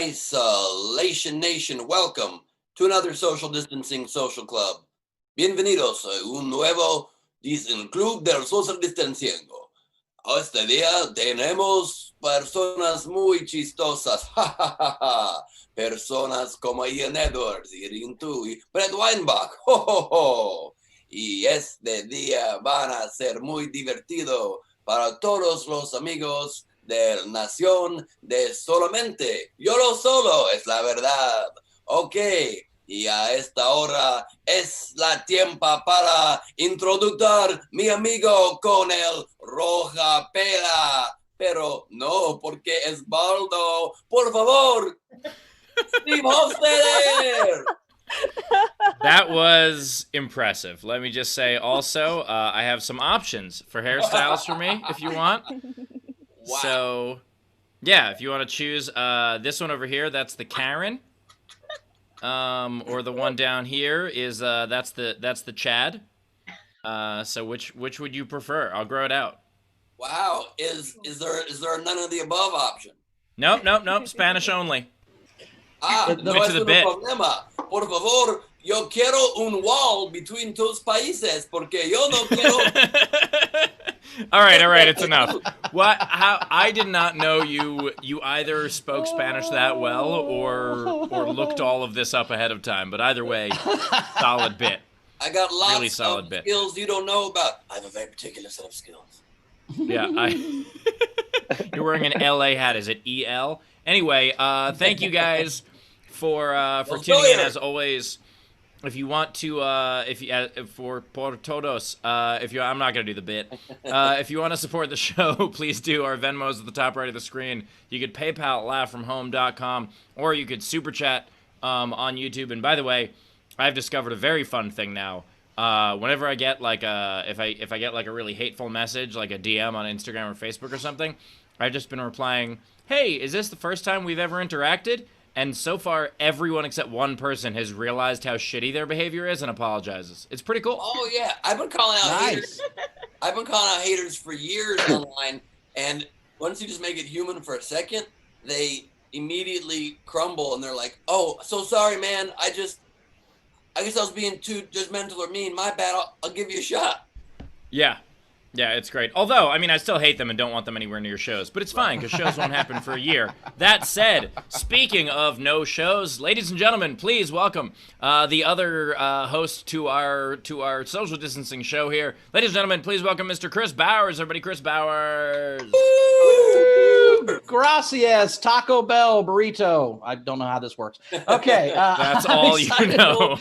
Isolation Nation, welcome to another social distancing social club. Bienvenidos a un nuevo club del social distancing. Este día tenemos personas muy chistosas, personas como Ian Edwards, Irene y Brent Weinbach. Y este día van a ser muy divertido para todos los amigos de Nación de Solamente. Yo lo solo es la verdad. Ok, y a esta hora es la tiempo para introducir mi amigo con el roja pela. Pero no, porque es Baldo. Por favor, Steve Hofstetter. That was impressive. Let me just say also, I have some options for hairstyles for me if you want. Wow. So, yeah, if you want to choose this one over here, that's the Karen. Or the one down here is that's the Chad. So which would you prefer? I'll grow it out. Wow, is there a none of the above option? Nope. Spanish only. No to the bit. Problema. Por favor, yo quiero un wall between tus países porque yo no quiero. All right, it's enough. How I did not know you either spoke Spanish that well or looked all of this up ahead of time. But either way, solid bit. I got lots really solid of bit. Skills you don't know about. I have a very particular set of skills. Yeah, you're wearing an LA hat. Is it EL? Anyway, thank you guys for tuning in as always. If you want to, for por todos, I'm not gonna do the bit. If you want to support the show, please do. Our Venmo's at the top right of the screen. You could PayPal at laughfromhome.com, or you could super chat on YouTube. And by the way, I've discovered a very fun thing now. Whenever I get like if I get like a really hateful message, like a DM on Instagram or Facebook or something, I've just been replying, "Hey, is this the first time we've ever interacted?" And so far, everyone except one person has realized how shitty their behavior is and apologizes. It's pretty cool. Oh yeah, I've been calling out haters. I've been calling out haters for years online, and once you just make it human for a second, they immediately crumble and they're like, "Oh, so sorry, man. I guess I was being too judgmental or mean. My bad. I'll give you a shot." Yeah, it's great. Although, I mean, I still hate them and don't want them anywhere near shows. But it's fine, because shows won't happen for a year. That said, speaking of no shows, ladies and gentlemen, please welcome the other host to our social distancing show here. Ladies and gentlemen, please welcome Mr. Chris Bowers. Everybody, Chris Bowers. Woo! Gracias, Taco Bell burrito. I don't know how this works. Okay. That's all you know.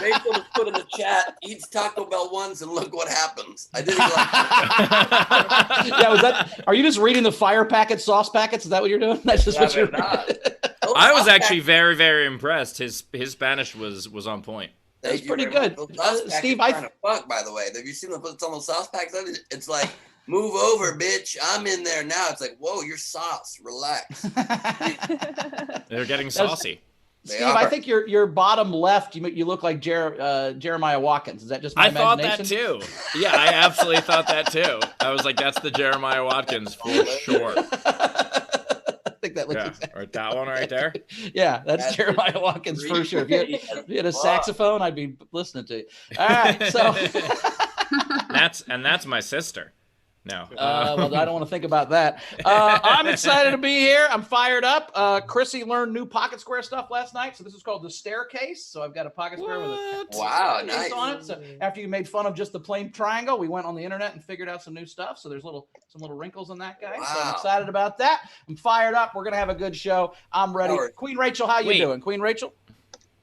Rachel just put in the chat, eats Taco Bell once and look what happens. I didn't like Yeah, are you just reading the fire packet, sauce packets? Is that what you're doing? That's just what you're doing. I was actually very, very impressed. His Spanish was on point. That's pretty good. Steve, fuck, by the way. Have you seen them put some of the sauce packs? It's like, move over, bitch. I'm in there now. It's like, whoa, you're sauce. Relax. They're getting saucy. Steve, I think your bottom left, you look like Jeremiah Watkins. Is that just my imagination? I thought that too. Yeah, I absolutely thought that too. I was like, that's the Jeremiah Watkins for sure. I think that looks exactly right. That one right there. Yeah, that's Jeremiah Watkins for sure. If you had a saxophone, I'd be listening to you. All right, so that's my sister. No. Well, I don't want to think about that. I'm excited to be here. I'm fired up. Chrissy learned new pocket square stuff last night. So this is called the staircase. So I've got a pocket square with a nice on it. So after you made fun of just the plain triangle, we went on the internet and figured out some new stuff. So there's some little wrinkles in that guy. Wow. So I'm excited about that. I'm fired up. We're going to have a good show. I'm ready. Queen Rachel, how you doing? Queen Rachel?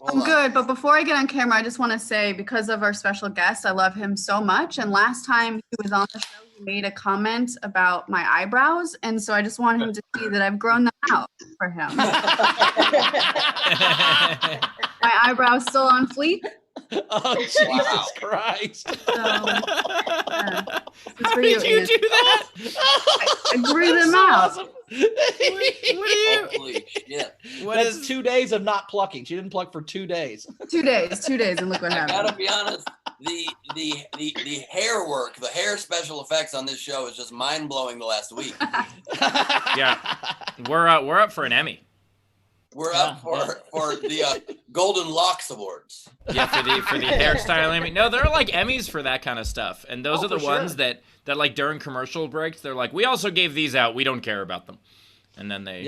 I'm good, but before I get on camera, I just want to say, because of our special guest, I love him so much. And last time he was on the show, he made a comment about my eyebrows. And so I just want him to see that I've grown them out for him. My eyebrows still on fleek. Oh, Jesus Christ. So, how did you do that? I grew them out. Awesome. Holy shit. That's 2 days of not plucking. She didn't pluck for 2 days. 2 days, and look what happened. I gotta be honest, the hair work, the hair special effects on this show is just mind blowing the last week. Yeah, we're up for an Emmy. We're up for the Golden Locks Awards. Yeah, for the hairstyle Emmy. No, there are like Emmys for that kind of stuff, and those are the ones that like during commercial breaks, they're like, we also gave these out. We don't care about them, and then they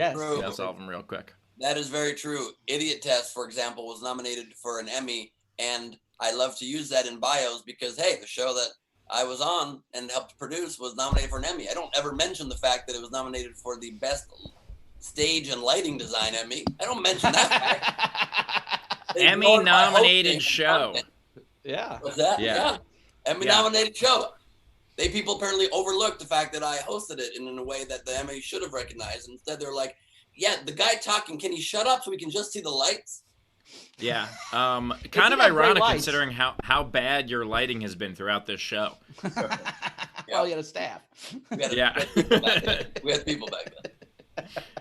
solve them real quick. That is very true. Idiot Test, for example, was nominated for an Emmy, and I love to use that in bios because, hey, the show that I was on and helped produce was nominated for an Emmy. I don't ever mention the fact that it was nominated for the best stage and lighting design Emmy. I don't mention that fact. Emmy-nominated show. Yeah. What's that? Yeah. Emmy-nominated show. People apparently overlooked the fact that I hosted it in a way that the Emmy should have recognized. Instead, they're like, yeah, the guy talking, can he shut up so we can just see the lights? Yeah. Kind of ironic considering how bad your lighting has been throughout this show. Well, you had a staff. We had people back then.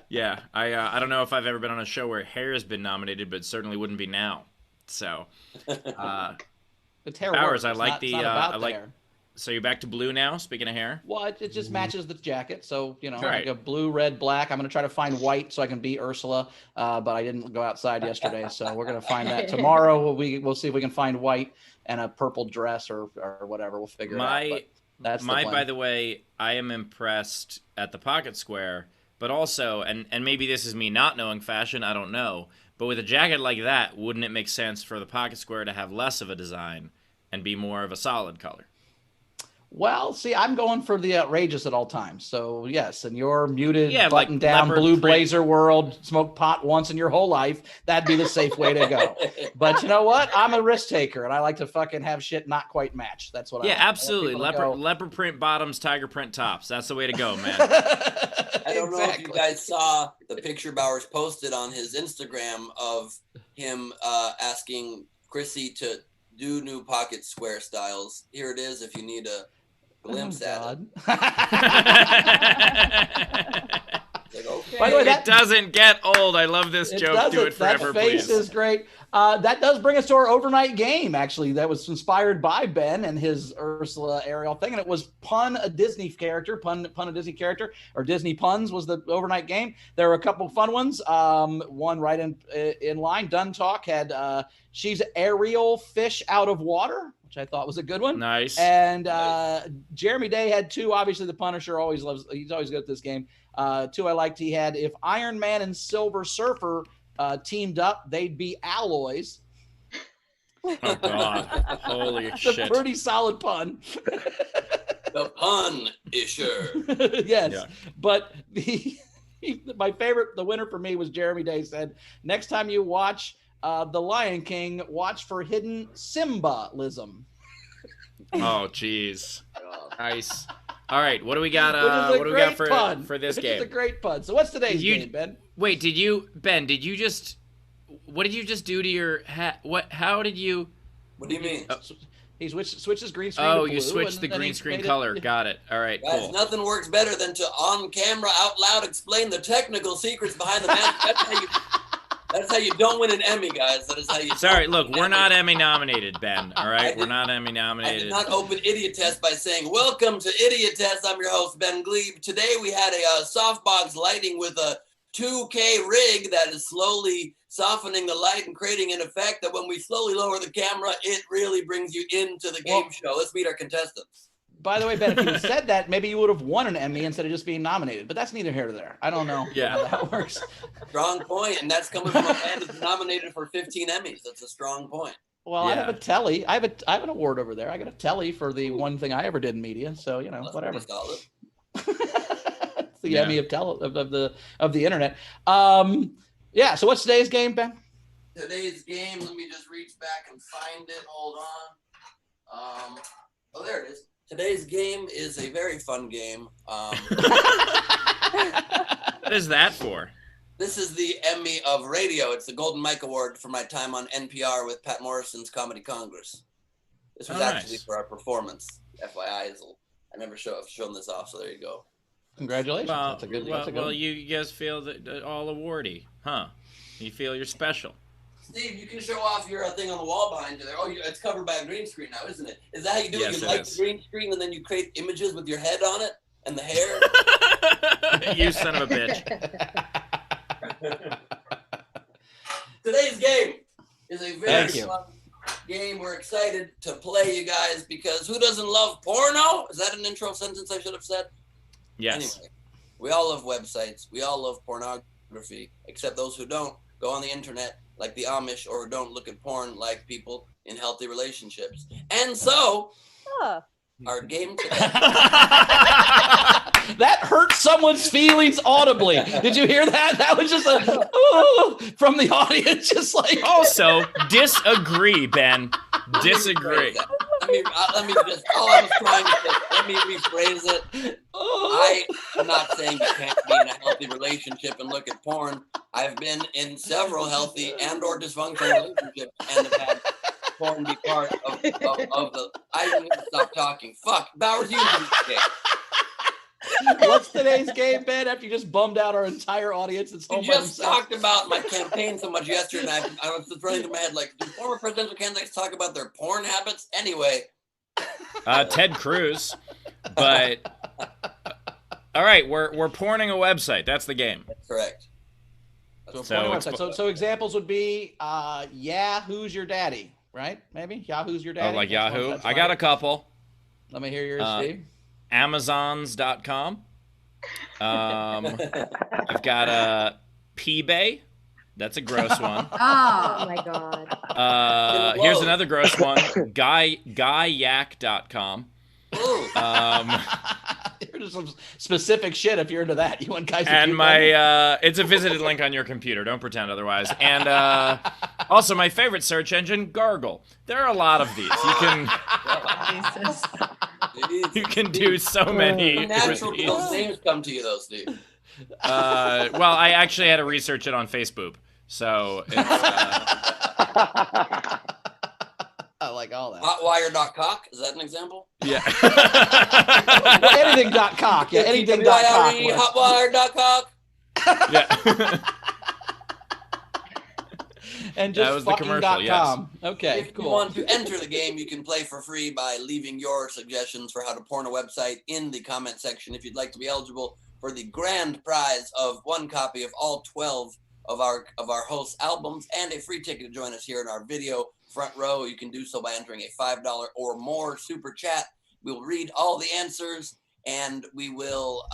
Yeah. I don't know if I've ever been on a show where hair has been nominated, but it certainly wouldn't be now. So, it's hair Powers, works. I like hair. So you're back to blue now, speaking of hair? Well, it just matches the jacket. So, like a blue, red, black. I'm going to try to find white so I can be Ursula. But I didn't go outside yesterday. So we're going to find that tomorrow. We'll see if we can find white and a purple dress or whatever. We'll figure it out. But that's by the way, I am impressed at the Pocket Square, but also, and maybe this is me not knowing fashion, I don't know. But with a jacket like that, wouldn't it make sense for the Pocket Square to have less of a design and be more of a solid color? Well, see, I'm going for the outrageous at all times. So, yes, in your muted, button-down, like blue blazer world, smoke pot once in your whole life, that'd be the safe way to go. But you know what? I'm a risk taker, and I like to fucking have shit not quite match. That's what I like. Absolutely. Leopard print bottoms, tiger print tops. That's the way to go, man. I don't know if you guys saw the picture Bowers posted on his Instagram of him asking Chrissy to do new Pocket Square styles. Here it is if you need a glimpse at it. Like, okay. By the way, it doesn't get old. I love this joke. Do it forever, please. That face is great. That does bring us to our overnight game, actually. That was inspired by Ben and his Ursula Ariel thing, and it was pun a Disney character, pun a Disney character, or Disney puns was the overnight game. There were a couple fun ones. One right in line. Dun Talk had she's Ariel fish out of water, which I thought was a good one. Nice. And Jeremy Day had two. Obviously, the Punisher he's always good at this game. Two I liked. He had if Iron Man and Silver Surfer teamed up, they'd be alloys. Oh God! Holy shit! That's a pretty solid pun. The pun is sure. Yes, yeah. But my favorite, the winner for me was Jeremy Day said, "Next time you watch The Lion King, watch for hidden symbolism." Oh, jeez. Nice. All right, what do we got? What do we got for this game? It's a great pun. So what's today's game, Ben? Wait, Ben? What did you just do to your hat? How did you? What do you mean? He switches green screen. Oh, to blue, you switched the green screen color. Got it. All right, guys, cool. Nothing works better than to on camera, out loud, explain the technical secrets behind the mask. That's how you don't win an Emmy, guys. That is how you. Sorry, look, we're not Emmy nominated, Ben. All right, we're not Emmy nominated. I did not open Idiot Test by saying, "Welcome to Idiot Test." I'm your host, Ben Gleib. Today we had a softbox lighting with a 2K rig that is slowly softening the light and creating an effect that when we slowly lower the camera, it really brings you into the game show. Let's meet our contestants. By the way, Ben, if you said that, maybe you would have won an Emmy instead of just being nominated. But that's neither here nor there. I don't know how that works. Strong point, and that's coming from a man that's nominated for 15 Emmys. That's a strong point. Well, I have a telly. I have an award over there. I got a telly for the one thing I ever did in media. So that's whatever. It's the Emmy of the internet. So what's today's game, Ben? Today's game. Let me just reach back and find it. Hold on. Oh, there it is. Today's game is a very fun game. What is that for? This is the Emmy of Radio. It's the Golden Mike Award for my time on NPR with Pat Morrison's Comedy Congress. This was actually for our performance. FYI, I never have shown this off, so there you go. Congratulations. Well, that's a good one. You guys feel that all awardy, huh? You feel you're special. Steve, you can show off your thing on the wall behind you there. Oh, it's covered by a green screen now, isn't it? Is that how you do it? You light the green screen and then you create images with your head on it and the hair? You son of a bitch. today's game is a very fun game. We're excited to play, you guys, because who doesn't love porno? Is that an intro sentence I should have said? Yes. Anyway, we all love websites. We all love pornography, except those who don't go on the internet like the Amish, or who don't look at porn like people in healthy relationships. And so, our game today. That hurt someone's feelings audibly. Did you hear that? That was just from the audience, just like. Also, disagree, Ben. Disagree. Let me just. All I was trying to say. Let me rephrase it. I am not saying you can't be in a healthy relationship and look at porn. I've been in several healthy and/or dysfunctional relationships and have had porn be part of the. I need to stop talking. Fuck, Bowers, you can do What's today's game, Ben? After you just bummed out our entire audience, it's you just talked about my campaign so much yesterday, and I was just running through my head like, do former presidential candidates talk about their porn habits? Anyway, Ted Cruz, but all right, we're porning a website. That's the game. That's correct. So examples would be, Who's Your Daddy, right? Maybe Yahoo's Your Daddy. Oh, like Yahoo. I got a couple. Let me hear yours, Steve. Amazons.com. I've got P-Bay. That's a gross one. Oh my god. Here's another gross one. Guyyak.com. Here's some specific shit if you're into that. You want guys to and my it's a visited link on your computer. Don't pretend otherwise. And also my favorite search engine, Gargle. There are a lot of these. You can you can do so many. Natural those names come to you, though, Steve. Well, I actually had to research it on Facebook, so it's, I like all that. Hotwire.cock, is that an example? Yeah. Well, anything.cock. Yeah, anything.cock. Hotwire.cock. Yeah. And just that was the commercial, yes. Okay, if you want to enter the game, you can play for free by leaving your suggestions for how to porn a website in the comment section. If you'd like to be eligible for the grand prize of one copy of all 12 of our hosts' albums and a free ticket to join us here in our video front row, you can do so by entering a $5 or more super chat. We'll read all the answers and we will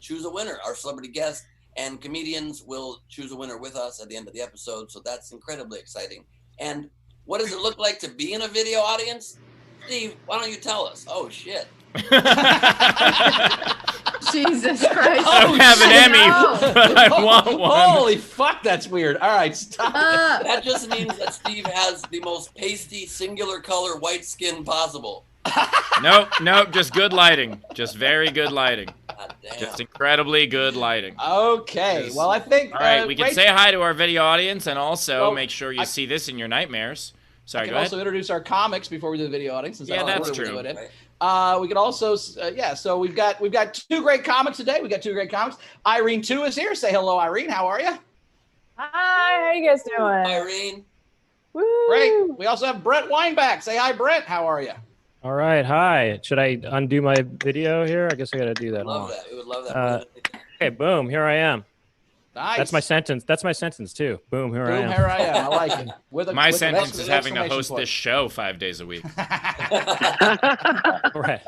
choose a winner. Our celebrity guest and comedians will choose a winner with us at the end of the episode. So that's incredibly exciting. And what does it look like to be in a video audience? Steve, why don't you tell us? Oh, shit. Jesus Christ. I don't have an Emmy, but I want one. Holy fuck, that's weird. All right, stop. That just means that Steve has the most pasty, singular color white skin possible. Nope, just good lighting. Just very good lighting. God damn. Just incredibly good lighting. Okay, well, I think... All right, we can Rachel, say hi to our video audience and also make sure you see this in your nightmares. Sorry, go ahead. We can also introduce our comics before we do the video audience. Yeah, that's true. We can also, so we've got two great comics today. We got two great comics. Irene 2 is here. Say hello, Irene. How are you? Hi, how you guys doing? Irene. Woo. Great. We also have Brent Weinbach. Say hi, Brent. How are you? All right. Hi. Should I undo my video here? I guess I got to do that. Love that. We would love that. Okay. Boom. Here I am. Nice. That's my sentence. That's my sentence too. Boom. Here I am. Boom. Here I am. I like it. My sentence is having to host this show 5 days a week. Right.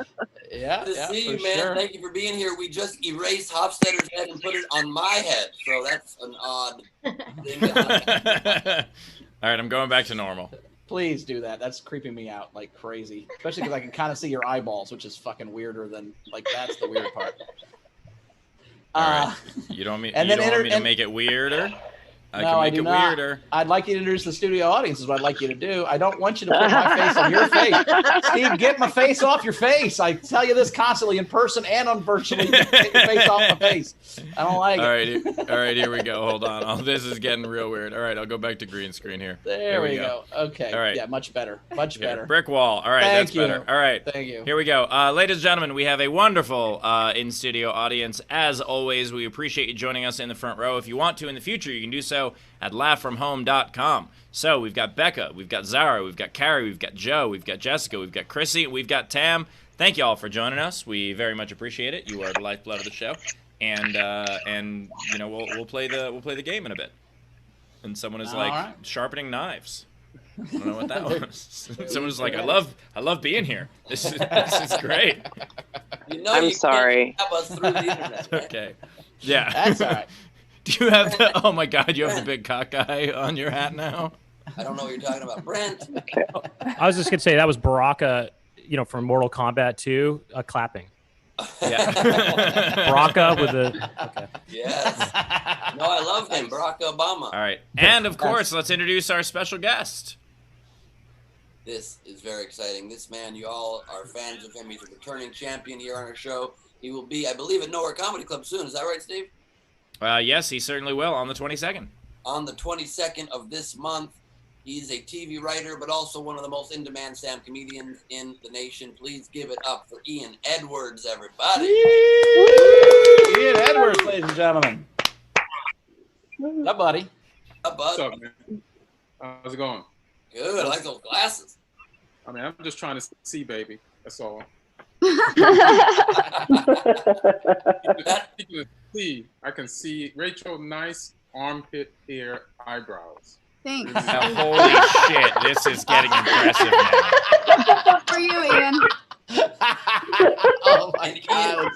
Yeah. Good to see you, man. Sure. Thank you for being here. We just erased Hofstetter's head and put it on my head, so that's an odd thing to happen. All right, I'm going back to normal. Please do that. That's creeping me out like crazy, especially because I can kind of see your eyeballs, which is fucking weirder than like that's the weird part. All right. You don't want me to make it weirder? I can make it weirder. I'd like you to introduce the studio audience is what I'd like you to do. I don't want you to put my face on your face. Steve, get my face off your face. I tell you this constantly in person and on virtually. Get your face off my face. I don't like it. All right, here we go. Hold on. Oh, this is getting real weird. All right, I'll go back to green screen here. There we go. Okay. All right. Yeah, much better. Much better. Brick wall. All right, Thank that's you. better. All right. Thank you. Here we go. Ladies and gentlemen, we have a wonderful in-studio audience. As always, we appreciate you joining us in the front row. If you want to in the future, you can do so at laughfromhome.com. So we've got Becca, we've got Zara, we've got Carrie, we've got Joe, we've got Jessica, we've got Chrissy, we've got Tam. Thank you all for joining us. We very much appreciate it. You are the lifeblood of the show, and you know we'll play the game in a bit. and someone is All like right. sharpening knives. I don't know what that was. Someone was like, I love being here. This is great. You know, I'm you sorry. can't have us through the internet. Okay. Yeah. That's all right. Do you have the? Oh my God! You have the big cock guy on your hat now. I don't know what you're talking about, Brent. Okay. I was just gonna say that was Baraka, from Mortal Kombat 2, clapping. Yeah. Baraka with the. Okay. Yes. No, I love him, Barack Obama. All right, and of course, let's introduce our special guest. This is very exciting. This man, you all are fans of him. He's a returning champion here on our show. He will be, I believe, at Nowhere Comedy Club soon. Is that right, Steve? Yes, he certainly will on the 22nd. On the 22nd of this month. He's a TV writer, but also one of the most in-demand stand comedians in the nation. Please give it up for Ian Edwards, everybody. Ian Edwards, ladies and gentlemen. Up, buddy. Up, bud. What's up, man? How's it going? Good. I like those glasses. I mean, I'm just trying to see, baby. That's all. I can see Rachel, nice armpit hair, eyebrows. Thanks. Now, holy shit, this is getting impressive now. For you, Ian. Oh my God.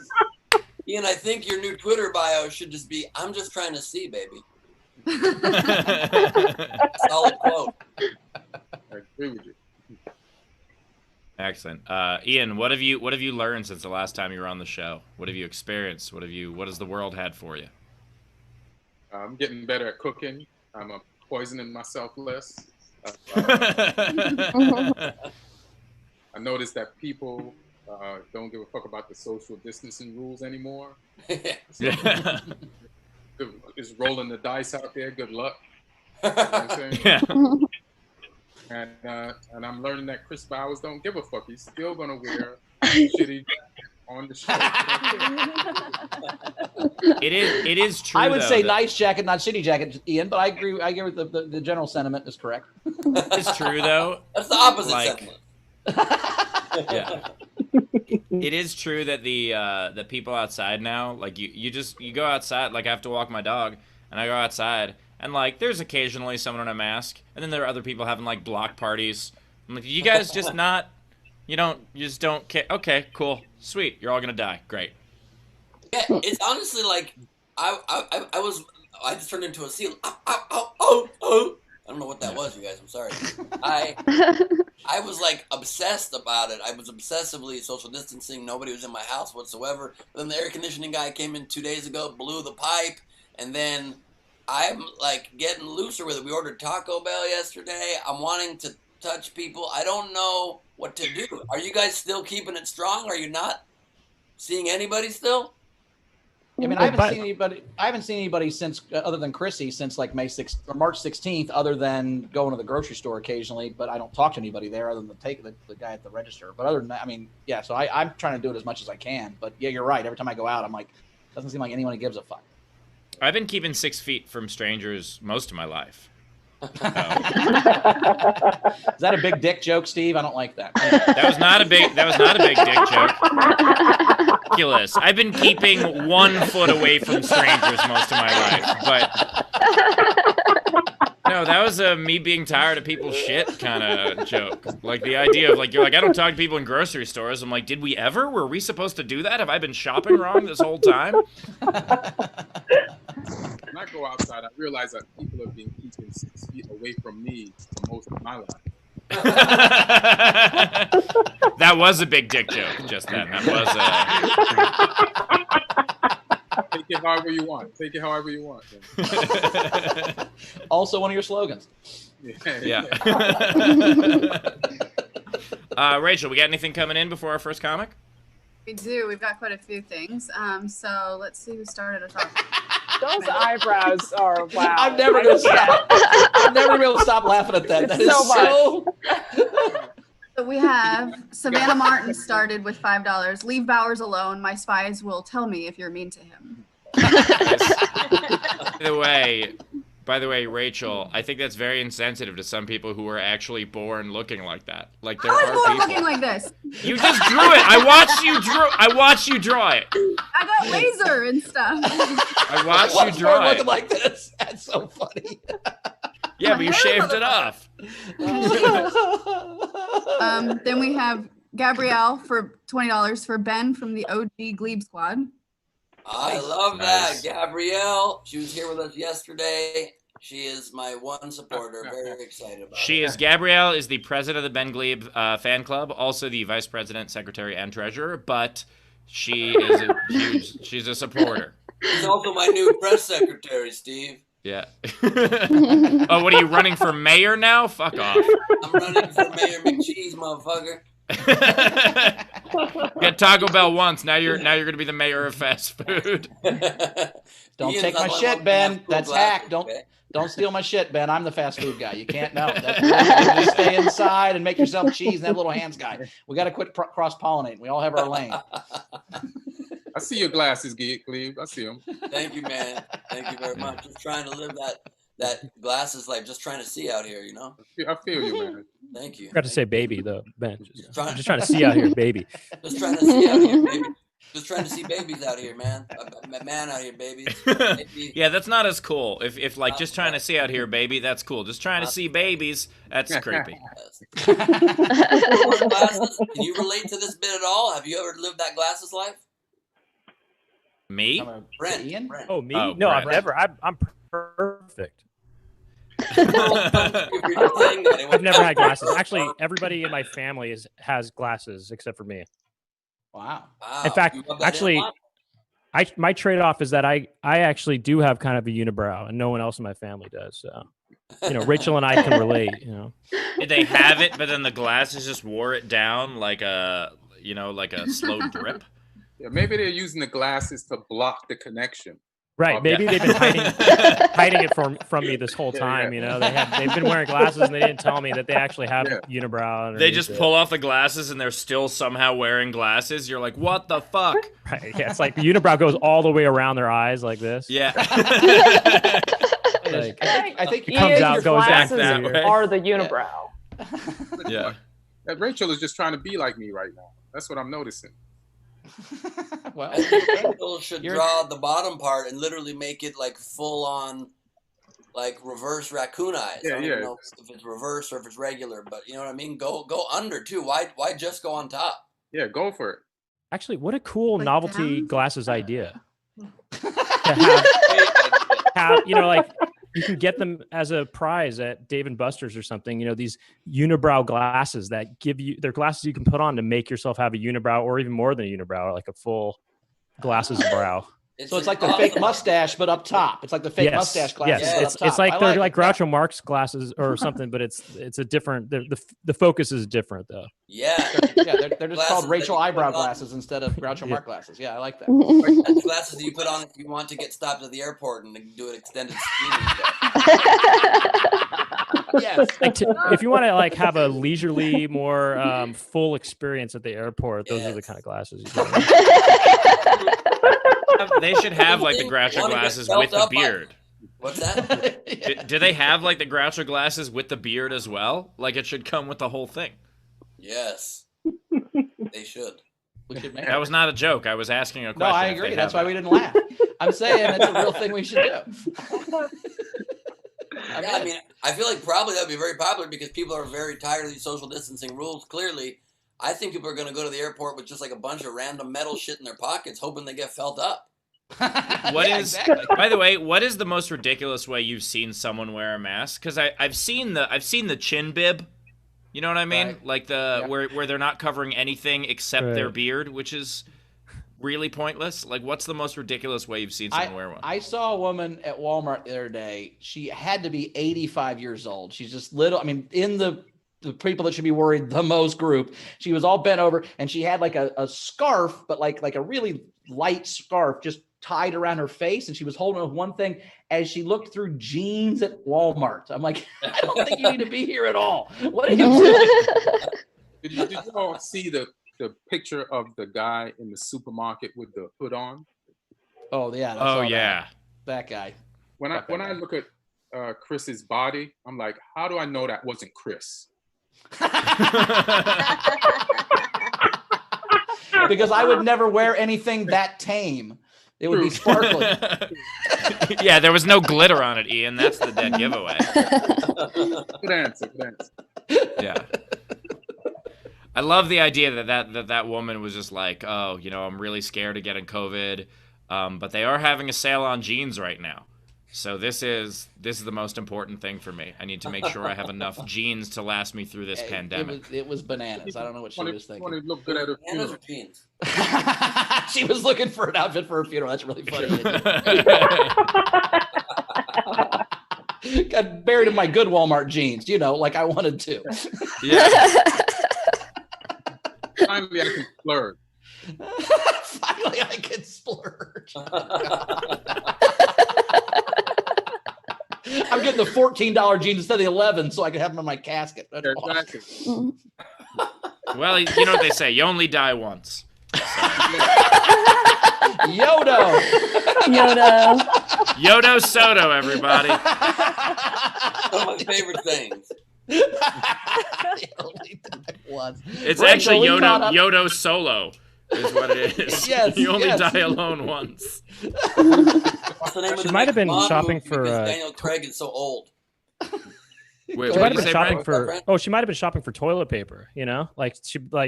Ian, I think your new Twitter bio should just be, I'm just trying to see, baby. Solid quote. I agree with you. Excellent. Ian, what have you learned since the last time you were on the show? What have you experienced? What has the world had for you? I'm getting better at cooking. I'm poisoning myself less. I noticed that people don't give a fuck about the social distancing rules anymore. Yeah. Just rolling the dice out there. Good luck. You know what I'm saying? Yeah. And I'm learning that Chris Bowers don't give a fuck. He's still gonna wear shitty on the show. It is true. I would though, say that nice jacket, not shitty jacket, Ian. But I agree. I agree with the general sentiment is correct. It's true though. That's the opposite Like- sentiment. Yeah. It is true that the people outside now, like you go outside. Like I have to walk my dog, and I go outside, and like there's occasionally someone in a mask, and then there are other people having like block parties. I'm like, you guys just not, you just don't care. Okay, cool, sweet. You're all gonna die. Great. Yeah, it's honestly like I just turned into a seal. Oh. I don't know what that was, you guys. I'm sorry. I was like obsessed about it. I was obsessively social distancing. Nobody was in my house whatsoever. But then the air conditioning guy came in 2 days ago, blew the pipe, and then I'm like getting looser with it. We ordered Taco Bell yesterday. I'm wanting to touch people. I don't know what to do. Are you guys still keeping it strong? Are you not seeing anybody still? I mean, I haven't seen anybody since, other than Chrissy, since like March 16th, other than going to the grocery store occasionally. But I don't talk to anybody there other than the guy at the register. But other than that, I mean, yeah. So I'm trying to do it as much as I can. But yeah, you're right. Every time I go out, I'm like, doesn't seem like anyone gives a fuck. I've been keeping 6 feet from strangers most of my life. Is that a big dick joke, Steve? I don't like that. That was not a big dick joke. Ridiculous. I've been keeping 1 foot away from strangers most of my life, but no, that was a me being tired of people's shit kind of joke. Like the idea of like you're like I don't talk to people in grocery stores. I'm like, did we ever? Were we supposed to do that? Have I been shopping wrong this whole time? When I go outside, I realize that people have been keeping 6 feet away from me for most of my life. That was a big dick joke just then. That was Take it however you want. Take it however you want. Also one of your slogans. Yeah. Rachel, we got anything coming in before our first comic? We do. We've got quite a few things. So let's see who started us off. Those eyebrows are wow. I'm never gonna stop. I'm never gonna be able to stop laughing at that. That is So So we have Savannah Martin started with $5. Leave Bowers alone. My spies will tell me if you're mean to him. By the way, Rachel, I think that's very insensitive to some people who are actually born looking like that. Like there I was are born people looking like this. You just drew it. I watched you draw it. I got laser and stuff. I watched you draw it. Looking like this. That's so funny. Yeah, but you shaved it off. Then we have Gabrielle for $20 for Ben from the OG Gleib squad. I love that, Gabrielle. She was here with us yesterday. She is my one supporter. Very excited about it. Gabrielle is the president of the Ben Gleib fan club, also the vice president, secretary, and treasurer. But she is she's a supporter. She's also my new press secretary, Steve. Yeah. Oh, what are you running for mayor now? Fuck off. I'm running for Mayor McCheese, motherfucker. You got Taco Bell once. Now you're gonna be the mayor of fast food. Don't take my shit, Ben. That's hack. Don't steal my shit, Ben. I'm the fast food guy. You can't know. Just stay inside and make yourself cheese and have little hands, guy. We got to quit cross-pollinating. We all have our lane. I see your glasses, Gleib. I see them. Thank you, man. Thank you very much. Just trying to live that glasses life. Just trying to see out here, you know. I feel you, man. Thank you. I got to say baby though, Ben. I'm just trying to see out here, baby. Just trying to see out here, baby. Just trying to see babies out here, man. Man out here, babies. Yeah, that's not as cool. If like just trying to see out here, baby, that's cool. Just trying to see babies, that's creepy. Can you relate to this bit at all? Have you ever lived that glasses life? Me? Brent. Oh, me? Oh, no, Brent. I've never. I'm perfect. I've never had glasses. Actually, everybody in my family has glasses except for me. Wow. In fact, actually, my trade-off is that I actually do have kind of a unibrow, and no one else in my family does. So, Rachel and I can relate. Did they have it, but then the glasses just wore it down like a slow drip? Yeah, maybe they're using the glasses to block the connection. Right. Maybe they've been hiding it from me this whole time. They've been wearing glasses and they didn't tell me that they actually have unibrow. They just pull off the glasses and they're still somehow wearing glasses. You're like, what the fuck? Right. Yeah. It's like the unibrow goes all the way around their eyes like this. Yeah. I think it comes out, goes back that way. are the unibrow. Yeah. Rachel is just trying to be like me right now. That's what I'm noticing. Well, people should draw the bottom part and literally make it like full on, like reverse raccoon eyes. I don't even know if it's reverse or if it's regular, but you know what I mean. Go under too. Why just go on top? Yeah, go for it. Actually, what a cool novelty glasses idea. Like you can get them as a prize at Dave & Buster's or something. These unibrow glasses that they're glasses you can put on to make yourself have a unibrow or even more than a unibrow, like a full glasses brow. So it's like the fake mustache, but up top. It's like the fake mustache glasses. Yes, it's like they're like Groucho Marx glasses or something, but it's a different. The focus is different though. Yeah, they're just called Rachel eyebrow glasses instead of Groucho Marx glasses. Yeah, I like that. That's glasses you put on if you want to get stopped at the airport and do an extended screening. Yes. If you want to like have a leisurely, more full experience at the airport, those are the kind of glasses you get. They should have like the Groucho glasses with the beard. What's that? Do they have like the Groucho glasses with the beard as well? Like it should come with the whole thing. Yes, they should. We should make that was not a joke. I was asking a question. No, I agree. That's why we didn't laugh. I'm saying it's a real thing we should do. I mean, I feel like probably that would be very popular because people are very tired of these social distancing rules. Clearly, I think people are going to go to the airport with just like a bunch of random metal shit in their pockets, hoping they get felt up. By the way, what is the most ridiculous way you've seen someone wear a mask? Because I've seen the chin bib. You know what I mean? Right. Like where they're not covering anything except their beard, which is really pointless. Like, what's the most ridiculous way you've seen someone wear one? I saw a woman at Walmart the other day. She had to be 85 years old. She's just little. I mean, in the people that should be worried the most group, she was all bent over and she had like a scarf, but like a really light scarf just tied around her face, and she was holding on one thing as she looked through jeans at Walmart. I'm like, I don't think you need to be here at all. What are you doing? Did you all see the picture of the guy in the supermarket with the hood on? Oh yeah. Oh yeah. That guy. When I look at Chris's body, I'm like, how do I know that wasn't Chris? Because I would never wear anything that tame. It would be sparkling. Yeah, there was no glitter on it, Ian. That's the dead giveaway. Good answer. Yeah. I love the idea that woman was just like, oh, I'm really scared of getting COVID, but they are having a sale on jeans right now. So this is the most important thing for me. I need to make sure I have enough jeans to last me through this pandemic. It was bananas. I don't know what she was thinking. Want to look good at her funeral. Jeans. She was looking for an outfit for her funeral. That's really funny. Got buried in my good Walmart jeans, like I wanted to. Yeah. Finally, I can splurge. Finally, I can splurge. I'm getting the $14 jeans instead of the 11, so I can have them in my casket. That's exactly. Awesome. Well, you know what they say: you only die once. So. Yodo Soto, everybody. One of my favorite things. It's actually Yodo Solo is what it is. Yes, you only die alone once. What's the name of She the might have next been Bond shopping movie for. because Daniel Craig is so old. Wait, She what might did have you been say, shopping Brent? for. Oh, she might have been shopping for toilet paper.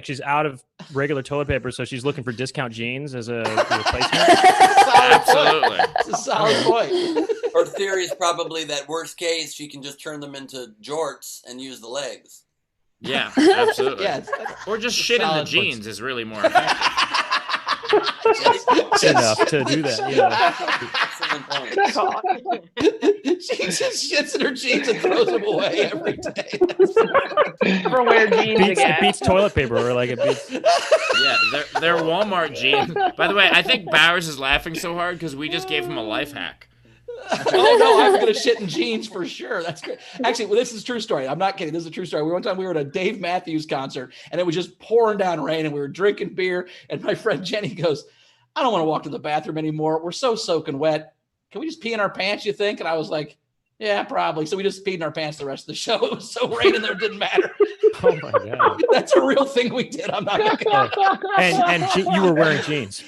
She's out of regular toilet paper, so she's looking for discount jeans as a replacement. Absolutely, it's a solid point. Her theory is probably that worst case she can just turn them into jorts and use the legs. Yeah, absolutely. Yeah, or just shit in the jeans is really more effective. Enough to do that. She just shits in her jeans and throws them away every day. Never wear jeans again. It beats toilet paper, or like it beats. Yeah, they're Walmart jeans. By the way, I think Bowers is laughing so hard because we just gave him a life hack. Oh no, I'm gonna shit in jeans for sure. That's great. Actually, this is a true story. I'm not kidding. This is a true story. One time we were at a Dave Matthews concert and it was just pouring down rain and we were drinking beer and my friend Jenny goes, I don't want to walk to the bathroom anymore. We're so soaking wet. Can we just pee in our pants, you think? And I was like, yeah, probably. So we just peed in our pants the rest of the show. It was so raining there, it didn't matter. Oh my god, that's a real thing we did. I'm not gonna. And you were wearing jeans.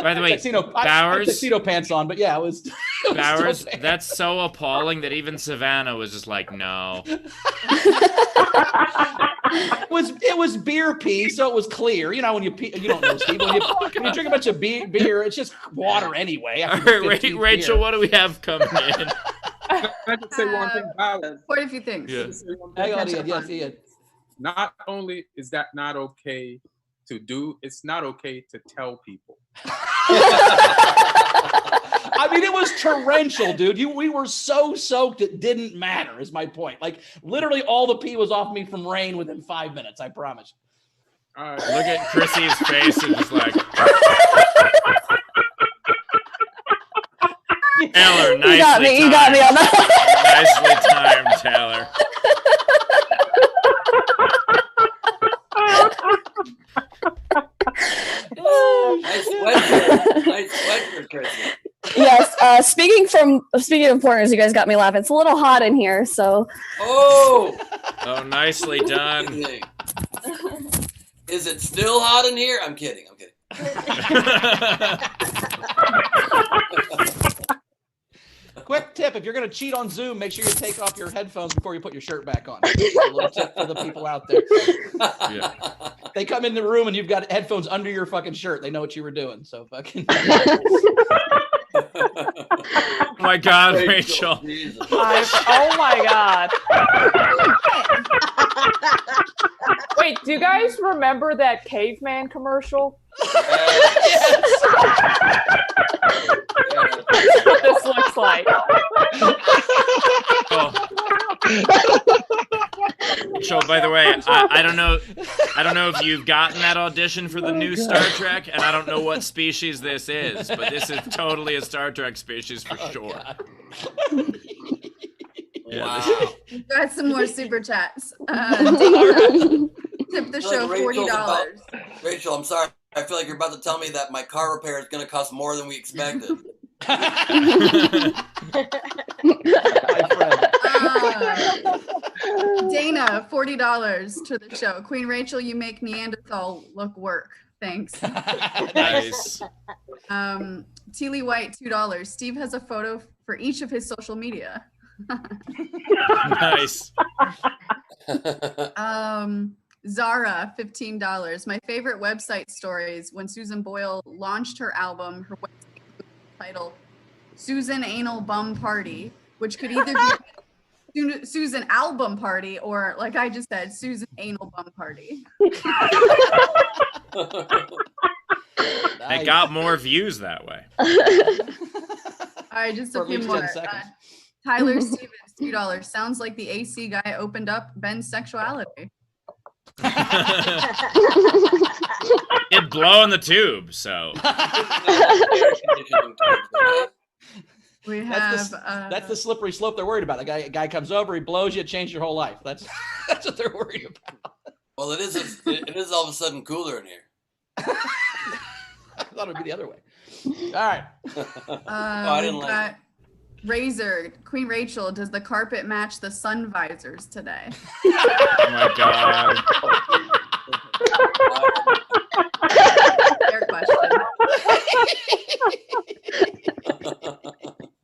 By the way, Bowers, tuxedo pants on, but yeah, it was Bowers. That's so appalling that even Savannah was just like, no. It was beer pee, so it was clear. When you pee, you don't know, Steve. When you drink a bunch of beer, it's just water anyway. All right, Rachel, what do we have coming in? Can I just say one thing? Quite a few things. Yeah. Hang on, Ian. Not only is that not okay to do, it's not okay to tell people. I mean, it was torrential, dude. We were so soaked it didn't matter, is my point. Like, literally all the pee was off me from rain within 5 minutes, I promise. All right. Look at Chrissy's face and just like... Taylor, nicely timed. You got me on that. Nicely timed, Taylor. Nice sweatshirt, Chrissy. Yes. Speaking of foreigners, you guys got me laughing. It's a little hot in here, so. Oh, nicely done. Is it still hot in here? I'm kidding. Quick tip, if you're going to cheat on Zoom, make sure you take off your headphones before you put your shirt back on. A little tip for the people out there. Yeah. They come in the room and you've got headphones under your fucking shirt. They know what you were doing. So fucking... Oh my God, Rachel. Oh my God. Wait, do you guys remember that caveman commercial? Yes. That's what this looks like. Oh. So, by the way, I don't know if you've gotten that audition for the new Star Trek, and I don't know what species this is, but this is totally a Star Trek species for sure. Wow. Got some more super chats. Tip the show $40. Rachel, I'm sorry. I feel like you're about to tell me that my car repair is going to cost more than we expected. Dana, $40 to the show. Queen Rachel, you make Neanderthal look work. Thanks. Nice. Teely White, $2. Steve has a photo for each of his social media. Nice. Zara, $15. My favorite website stories when Susan Boyle launched her album, her website title, Susan Anal Bum Party, which could either be Susan Album Party or, like I just said, Susan Anal Bum Party. It got more views that way. All right, just a few more. Tyler Stevens, $2. Sounds like the AC guy opened up Ben's sexuality. It blow in the tube, so. We have that's the slippery slope they're worried about. A guy comes over, he blows you, changes your whole life. That's what they're worried about. Well, it is all of a sudden cooler in here. I thought it'd be the other way. All right. I didn't like got Razor, Queen Rachel, does the carpet match the sun visors today? Oh my God. Fair question.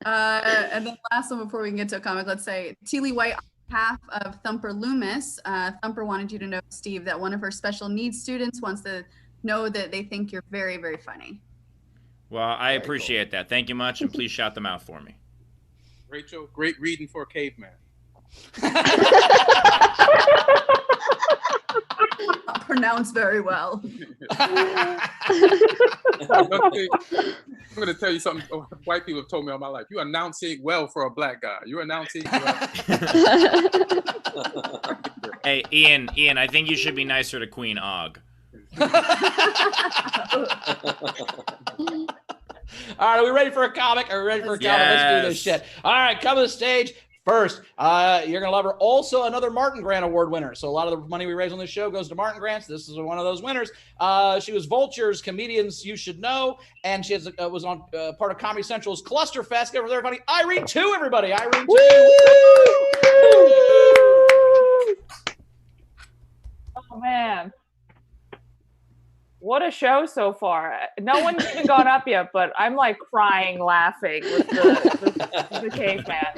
And then last one before we can get to a comic, let's say Teely White, on behalf of Thumper Loomis. Thumper wanted you to know, Steve, that one of her special needs students wants to know that they think you're very, very funny. Well, I appreciate that. Thank you much, and please shout them out for me. Rachel, great reading for a caveman. Not pronounced very well. I'm going to tell you something white people have told me all my life. You announcing well for a black guy. You're announcing well. Hey, Ian, I think you should be nicer to Queen Og. All right, are we ready for a comic? Are we ready for a comic? Yes. Let's do this shit. All right, come to the stage. First, you're gonna love her. Also, another Martin Grant Award winner. So a lot of the money we raise on this show goes to Martin Grants. This is one of those winners. She was Vulture's Comedians You Should Know, and she was on part of Comedy Central's Cluster Fest. Give her everybody, Irene 2, everybody. Irene 2. Oh man. What a show so far. No one's even gone up yet, but I'm like crying laughing with the caveman.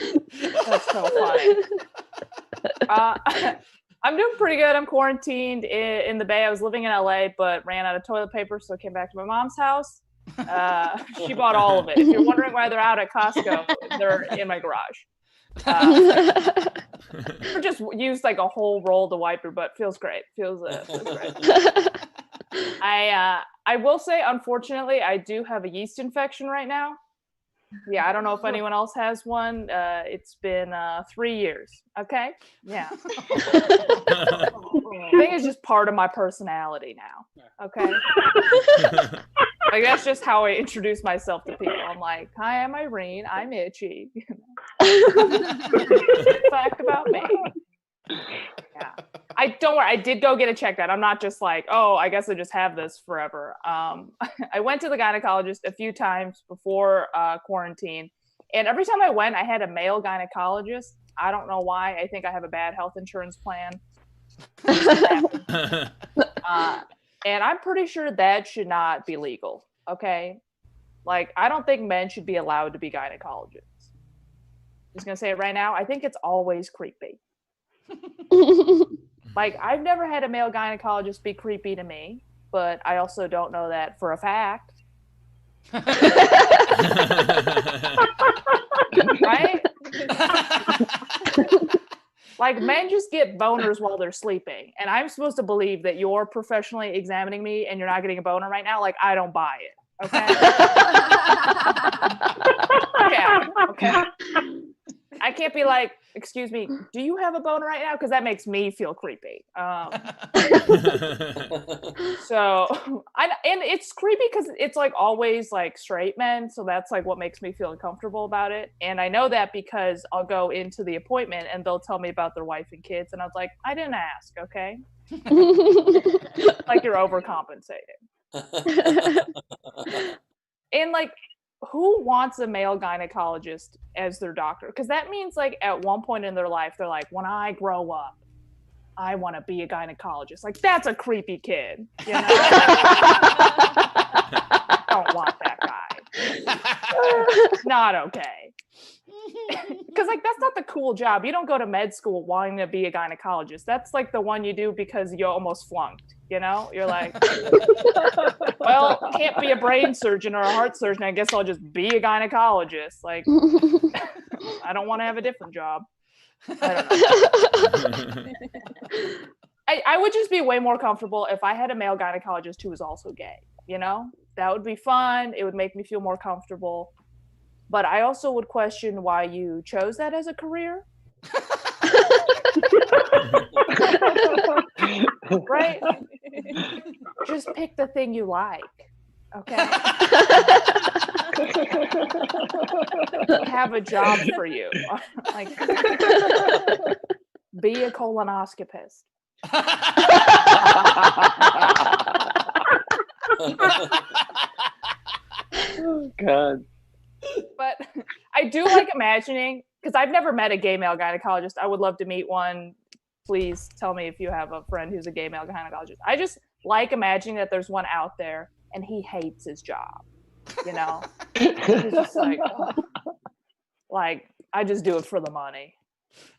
That's so funny. I'm doing pretty good. I'm quarantined in the Bay. I was living in LA, but ran out of toilet paper, so I came back to my mom's house. She bought all of it. If you're wondering why they're out at Costco, they're in my garage. I just used like a whole roll to wipe your butt. Feels great. Feels great. I will say, unfortunately, I do have a yeast infection right now. Yeah, I don't know if anyone else has one. It's been 3 years. Okay? Yeah. I think it's just part of my personality now. Okay? Like, that's just how I introduce myself to people. I'm like, hi, I'm Irene. I'm itchy. Fact about me. Yeah. Don't worry. I did go get it checked out. I'm not just like, oh, I guess I just have this forever. I went to the gynecologist a few times before quarantine, and every time I went, I had a male gynecologist. I don't know why. I think I have a bad health insurance plan. And I'm pretty sure that should not be legal. Okay, like I don't think men should be allowed to be gynecologists. Just gonna say it right now. I think it's always creepy. Like, I've never had a male gynecologist be creepy to me, but I also don't know that for a fact. Right? Like, men just get boners while they're sleeping, and I'm supposed to believe that you're professionally examining me and you're not getting a boner right now? Like, I don't buy it. Okay? Yeah. Okay. I can't be like, excuse me, do you have a boner right now? Because that makes me feel creepy. So, and it's creepy because it's like always like straight men. So that's like what makes me feel uncomfortable about it. And I know that because I'll go into the appointment and they'll tell me about their wife and kids. And I was like, I didn't ask, okay? Like you're overcompensating. And like, who wants a male gynecologist as their doctor? Because that means like at one point in their life, they're like, when I grow up, I want to be a gynecologist. Like, that's a creepy kid, you know? I don't want that guy. Not okay. Because, like, that's not the cool job. You don't go to med school wanting to be a gynecologist. That's, like, the one you do because you almost flunked, you know? You're like, well, I can't be a brain surgeon or a heart surgeon. I guess I'll just be a gynecologist. Like, I don't want to have a different job. I don't know. I would just be way more comfortable if I had a male gynecologist who was also gay, you know? That would be fun. It would make me feel more comfortable. But I also would question why you chose that as a career. Right? Just pick the thing you like. Okay? Have a job for you. Like, be a colonoscopist. Oh, God. But I do like imagining, because I've never met a gay male gynecologist. I would love to meet one. Please tell me if you have a friend who's a gay male gynecologist. I just like imagining that there's one out there and he hates his job, you know? He's just like, oh. Like, I just do it for the money.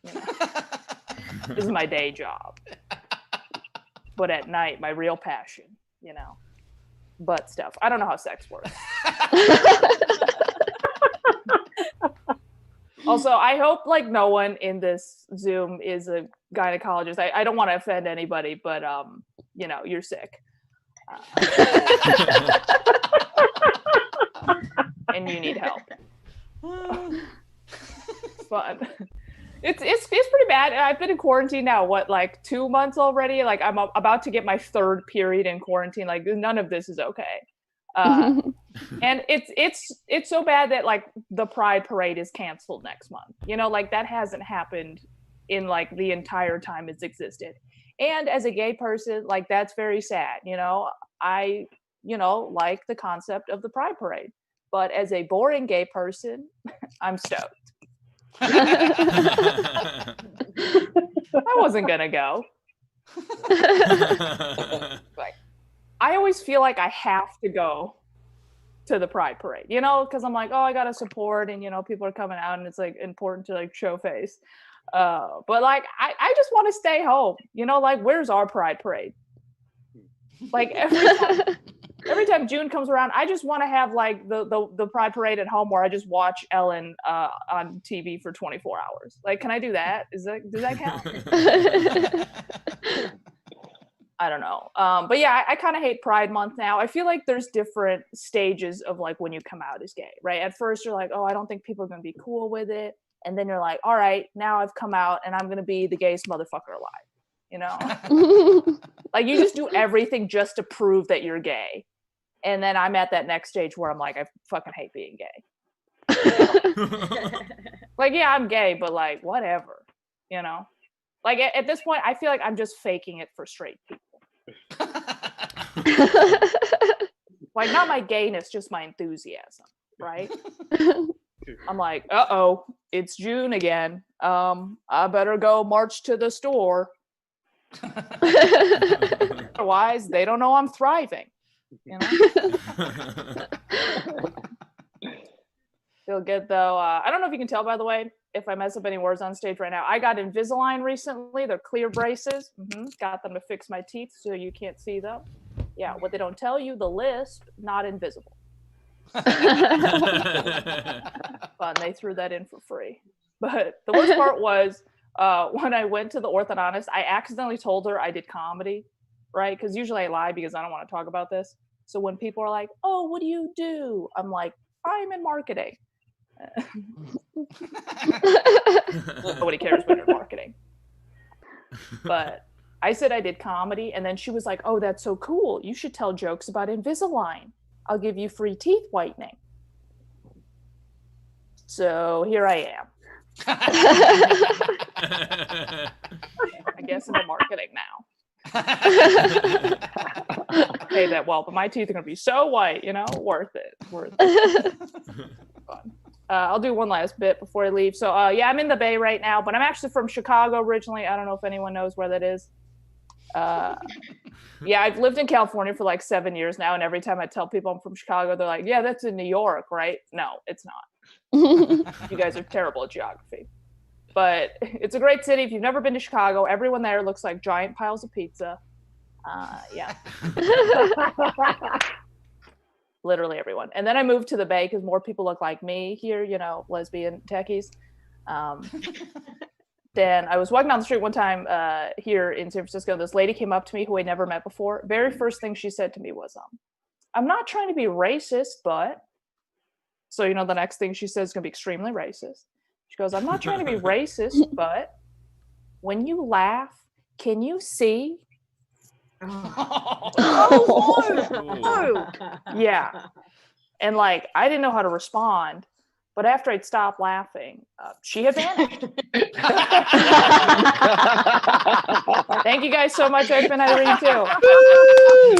You know? This is my day job. But at night, my real passion, you know? Butt stuff. I don't know how sex works. Also, I hope like no one in this Zoom is a gynecologist. I don't want to offend anybody, but you know, you're sick. And you need help. Fun. It's pretty bad. I've been in quarantine now, what, like 2 months already? Like I'm about to get my 3rd period in quarantine. Like none of this is okay. And it's so bad that like the Pride Parade is canceled next month. You know, like that hasn't happened in like the entire time it's existed. And as a gay person, like that's very sad. You know, I, you know, like the concept of the Pride Parade, but as a boring gay person, I'm stoked. I wasn't gonna go. Like, I always feel like I have to go to the Pride Parade, you know, because I'm like, oh, I gotta support, and you know, people are coming out, and it's like important to like show face. But like, I just want to stay home, you know, like where's our Pride Parade? Like every time June comes around, I just want to have like the Pride Parade at home where I just watch Ellen on TV for 24 hours. Like, can I do that? Does that count? I don't know. But yeah, I kind of hate Pride Month now. I feel like there's different stages of like when you come out as gay, right? At first you're like, oh, I don't think people are going to be cool with it. And then you're like, all right, now I've come out and I'm going to be the gayest motherfucker alive. You know? Like you just do everything just to prove that you're gay. And then I'm at that next stage where I'm like, I fucking hate being gay. Like, yeah, I'm gay, but like, whatever, you know? Like at this point, I feel like I'm just faking it for straight people. Like not my gayness, just my enthusiasm, right? I'm like, uh-oh, it's June again. I better go march to the store. Otherwise, they don't know I'm thriving. You know? Feel good though. I don't know if you can tell, by the way, if I mess up any words on stage right now. I got Invisalign recently. They're clear braces. Got them to fix my teeth so you can't see them. Yeah, what they don't tell you, the lisp, not invisible. Fun, they threw that in for free. But the worst part was when I went to the orthodontist, I accidentally told her I did comedy, right? Because usually I lie because I don't want to talk about this. So when people are like, oh, what do you do? I'm like, I'm in marketing. Nobody cares when you're in marketing. But I said I did comedy, and then she was like, oh, that's so cool. You should tell jokes about Invisalign. I'll give you free teeth whitening. So here I am. I guess I'm in marketing now. Pay that well, but my teeth are gonna be so white, you know, worth it. Fun. I'll do one last bit before I leave. So yeah, I'm in the Bay right now, but I'm actually from Chicago originally. I don't know if anyone knows where that is. Yeah, I've lived in California for like 7 years now, and every time I tell people I'm from Chicago, they're like, yeah, that's in New York, right? No, it's not. You guys are terrible at geography. But it's a great city. If you've never been to Chicago, everyone there looks like giant piles of pizza. Yeah. Literally everyone. And then I moved to the Bay because more people look like me here, you know, lesbian techies. Then I was walking down the street one time here in San Francisco. This lady came up to me who I'd never met before. Very first thing she said to me was, I'm not trying to be racist, but... So, you know, the next thing she says is going to be extremely racist. She goes, I'm not trying to be racist, but when you laugh, can you see? Oh, yeah. And like, I didn't know how to respond. But after I'd stopped laughing, she had vanished. Thank you guys so much. I've been Irene too.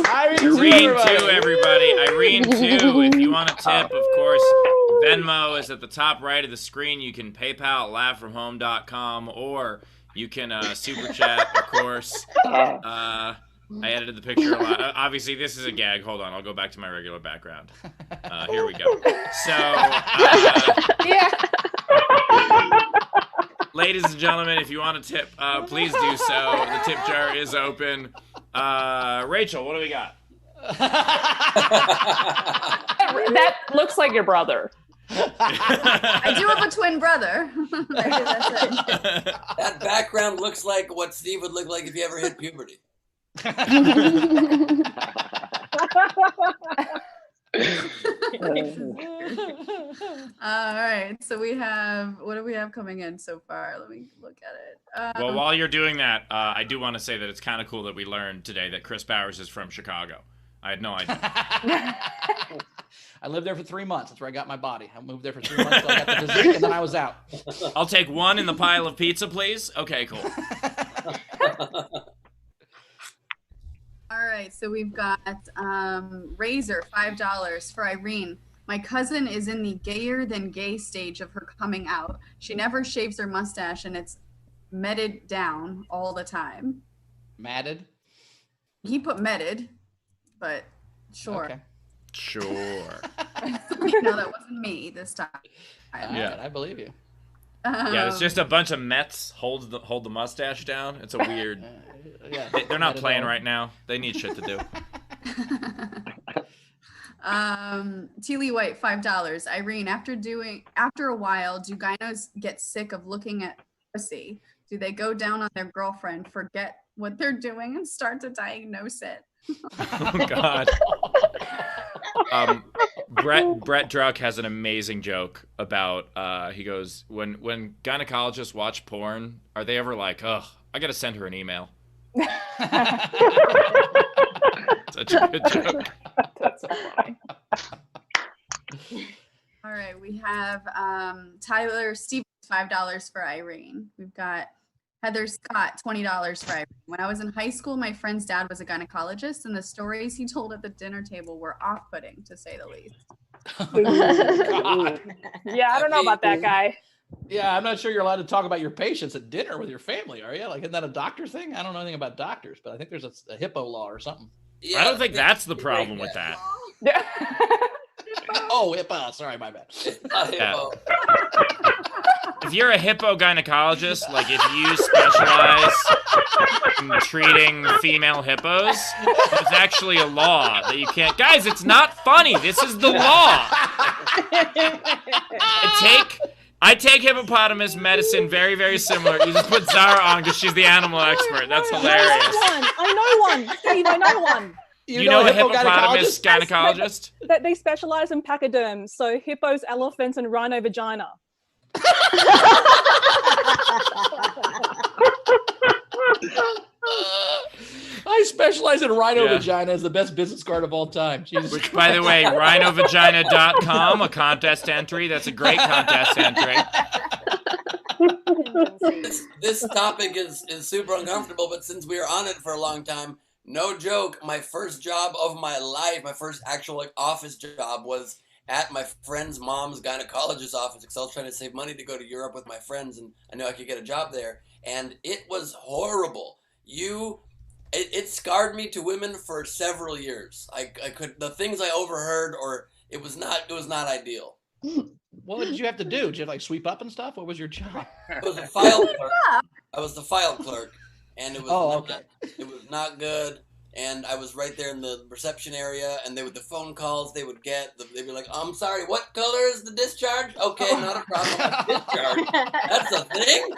Irene too, everybody. Irene too. If you want a tip, of course, Venmo is at the top right of the screen. You can PayPal at laughfromhome.com, or you can super chat, of course. I edited the picture a lot. Obviously, this is a gag. Hold on. I'll go back to my regular background. Here we go. So, yeah. Ladies and gentlemen, if you want a tip, please do so. The tip jar is open. Rachel, what do we got? That looks like your brother. I do have a twin brother. That's it. That background looks like what Steve would look like if he ever hit puberty. All right, so we have, what do we have coming in so far? Let me look at it. Well, while you're doing that, I do want to say that it's kind of cool that we learned today that Chris Bowers is from Chicago. I had no idea. I lived there for 3 months. That's where I got my body. I moved there for 3 months, so I got the physique, and then I was out. I'll take one in the pile of pizza, please. Okay, cool. All right, so we've got Razor, $5 for Irene. My cousin is in the gayer than gay stage of her coming out. She never shaves her mustache, and it's matted down all the time. Matted? He put matted, but sure. Okay. Sure. No, that wasn't me this time. Yeah, I believe you. Yeah, it's just a bunch of Mets hold the mustache down. It's a weird. Yeah, they're not playing right now. They need shit to do. Teely White, $5. Irene, after a while, do gynos get sick of looking at pussy? Do they go down on their girlfriend, forget what they're doing, and start to diagnose it? Oh God. Brett Druck has an amazing joke about he goes, when gynecologists watch porn, are they ever like, oh, I gotta send her an email? Such a good joke. That's so funny. All right, we have Tyler Stevens, $5 for Irene. We've got Heather Scott, $20 for Irene. When I was in high school, my friend's dad was a gynecologist, and the stories he told at the dinner table were off-putting, to say the least. God. Yeah, I don't know about that guy. Yeah, I'm not sure you're allowed to talk about your patients at dinner with your family, are you? Like, isn't that a doctor thing? I don't know anything about doctors, but I think there's a hippo law or something. Yeah, I don't think that's the problem with that. Yeah. Oh, hippo. Sorry, my bad. Yeah. If you're a hippo gynecologist, like if you specialize in treating female hippos, there's actually a law that you can't. Guys, it's not funny. This is the law. I take hippopotamus medicine very, very similar. You just put Zara on because she's the animal expert. That's hilarious. I know one. Steve, I know one. You know a hippopotamus gynecologist? They specialize in pachyderms, so hippos, elephants, and rhino vagina. I specialize in rhino vagina as the best business card of all time. Jesus Which, Christ. by the way, rhinovagina.com, a contest entry. That's a great contest entry. This topic is super uncomfortable, but since we were on it for a long time, no joke, my first job of my life, my first actual office job was at my friend's mom's gynecologist's office because I was trying to save money to go to Europe with my friends, and I knew I could get a job there. And it was horrible. It scarred me to women for several years. I could, the things I overheard, or it was not ideal. What did you have to do? Did you like sweep up and stuff? What was your job? I was a file clerk. I was the file clerk, and it was it was not good. And I was right there in the reception area, and the phone calls they would get, they'd be like, "I'm sorry, what color is the discharge?" "Okay, not a problem. Discharge. That's a thing."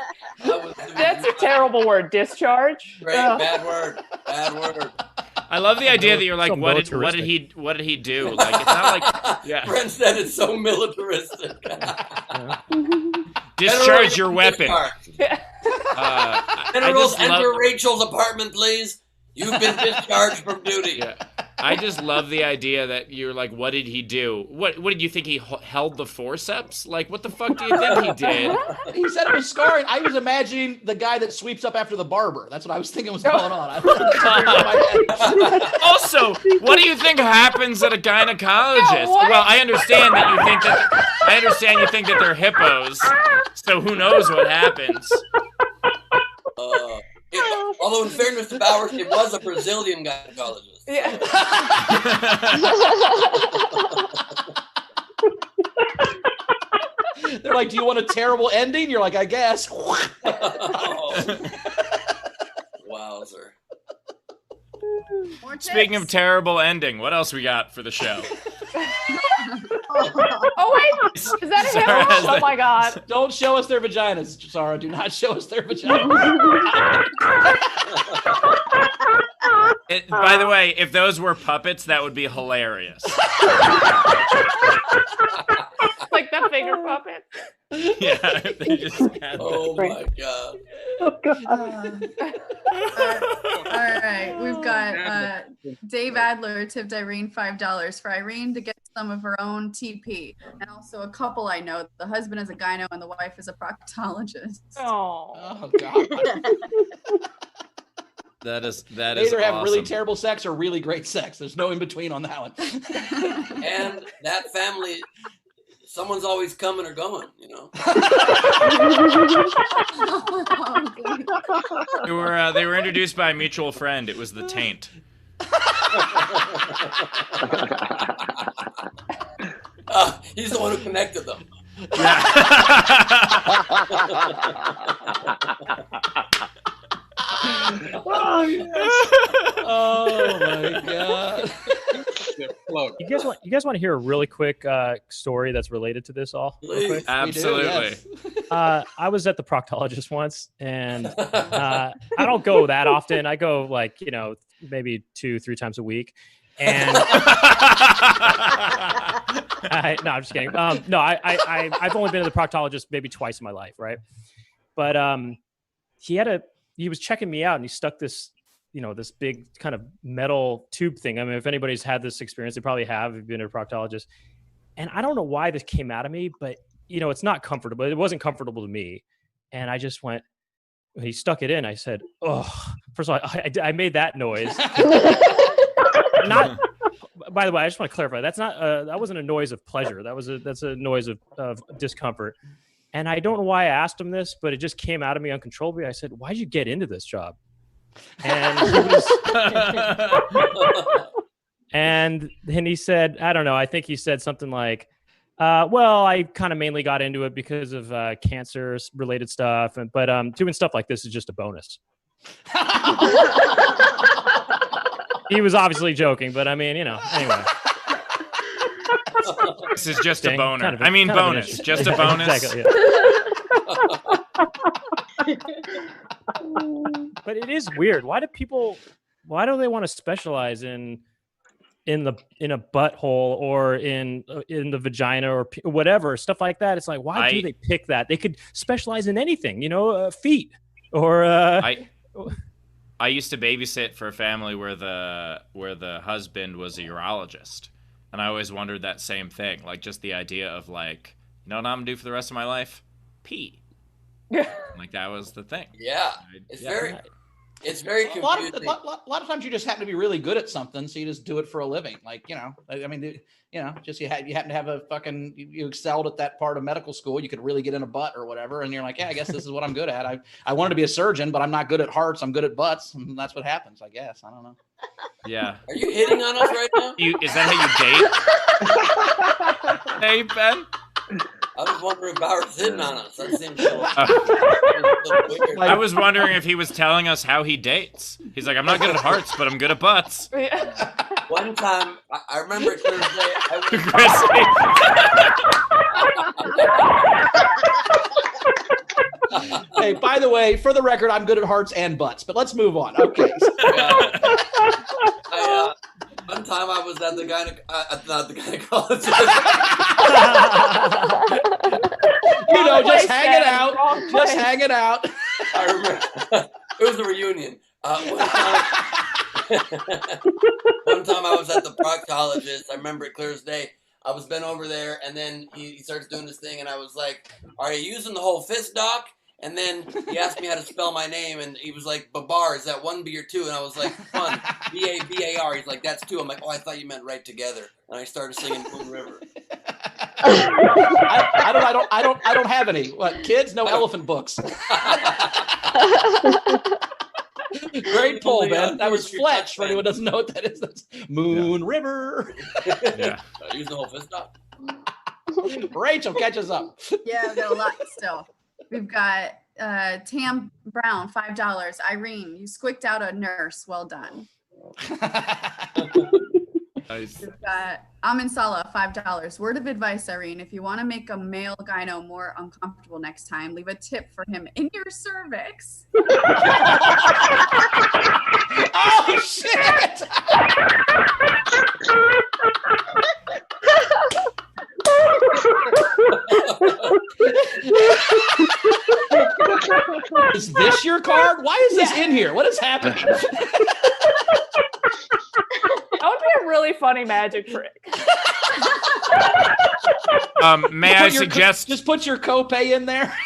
That's a terrible word, discharge. Great, bad word. I love the idea that you're like, what did he do? Like, it's not like, yeah. Brent said it's so militaristic. Discharge your weapon. Generals, enter Rachel's apartment, please. You've been discharged from duty. Yeah. I just love the idea that you're like, what did he do? What did you think he held the forceps? Like, what the fuck do you think he did? He said it was scarring. I was imagining the guy that sweeps up after the barber. That's what I was thinking was going on. Also, what do you think happens at a gynecologist? Well, I understand that you think that they're hippos. So who knows what happens? Although in fairness to Bowers, it was a Brazilian gynecologist. Yeah. They're like, "Do you want a terrible ending?" You're like, "I guess." Wowzer. Speaking of terrible ending, what else we got for the show? Oh wait, is that a hippo? Oh my god! Don't show us their vaginas, Sarah. Do not show us their vaginas. By the way, if those were puppets, that would be hilarious. Like the finger puppet. Yeah, they just oh my god. All right, we've got Dave Adler tipped Irene $5 for Irene to get some of her own TP, and also a couple I know. The husband is a gyno and the wife is a proctologist. Oh God. That is They either have awesome. really terrible sex or really great sex. There's no in between on that one. And that family, someone's always coming or going, you know. They were introduced by a mutual friend. It was the Taint. He's the one who connected them. Oh, yes. Oh my god. You guys want to hear a really quick story that's related to this all? Real quick? Absolutely. I was at the proctologist once, and I don't go that often. I go like, maybe 2-3 times a week. And no, I'm just kidding. No, I've only been to the proctologist maybe twice in my life, right? But he was checking me out, and he stuck this, this big kind of metal tube thing. I mean, if anybody's had this experience, they probably have. If you've been to a proctologist. And I don't know why this came out of me, but it's not comfortable. It wasn't comfortable to me. And I just went, he stuck it in. I said, "Oh," first of all, I made that noise. Not, by the way, I just want to clarify. That's not, that wasn't a noise of pleasure. That's a noise of discomfort. And I don't know why I asked him this, but it just came out of me uncontrollably. I said, "Why'd you get into this job?" And and then he said, I don't know. I think he said something like, "Well, I kind of mainly got into it because of cancer related stuff, but doing stuff like this is just a bonus." He was obviously joking, but I mean, anyway. This is just a boner. Bonus. Just a bonus. Exactly, yeah. But it is weird. Why do they want to specialize in a butthole or in the vagina or whatever, stuff like that? It's like, why do they pick that? They could specialize in anything, feet or I used to babysit for a family where the husband was a urologist, and I always wondered that same thing, like just the idea of like, what I'm gonna do for the rest of my life? Pee. Like that was the thing. Yeah, it's very. It's very confusing. A lot of times you just happen to be really good at something, so you just do it for a living. Like, I mean, just you happen to have a fucking, you excelled at that part of medical school. You could really get in a butt or whatever, and you're like, yeah, I guess this is what I'm good at. I wanted to be a surgeon, but I'm not good at hearts. I'm good at butts, and that's what happens, I guess. I don't know. Yeah. Are you hitting on us right now? Is that how you date? Hey, Ben. I was wondering if Bauer's hitting on us. That seems so weird. I was wondering if he was telling us how he dates. He's like, I'm not good at hearts, but I'm good at butts. One time, I remember Thursday. Hey, by the way, for the record, I'm good at hearts and butts, but let's move on. Okay. One time I was at the not the gynecologist. Just hanging out. Just hanging out. I remember. It was a reunion. One time I was at the proctologist. I remember it clear as day. I was bent over there, and then he starts doing this thing, and I was like, "Are you using the whole fist, doc?" And then he asked me how to spell my name, and he was like, "Babar, is that one B or two?" And I was like, "One, B-A-B-A-R." He's like, "That's two." I'm like, "Oh, I thought you meant right together." And I started singing Moon River. I don't have any. What, kids? No elephant books. Great pull, Ben. That was Fletch. For anyone who doesn't know what that is, that's Moon River. Yeah. Use the whole fist, doc. Rachel, catch us up. Yeah, we've got a lot still. We've got Tam Brown, $5. Irene, you squicked out a nurse. Well done. Nice. We've got Amin Salah, $5. Word of advice, Irene, if you want to make a male gyno more uncomfortable next time, leave a tip for him in your cervix. Oh, shit! Is this your card? Why is this in here? What is happening? That would be a really funny magic trick. May I suggest... Just put your copay in there.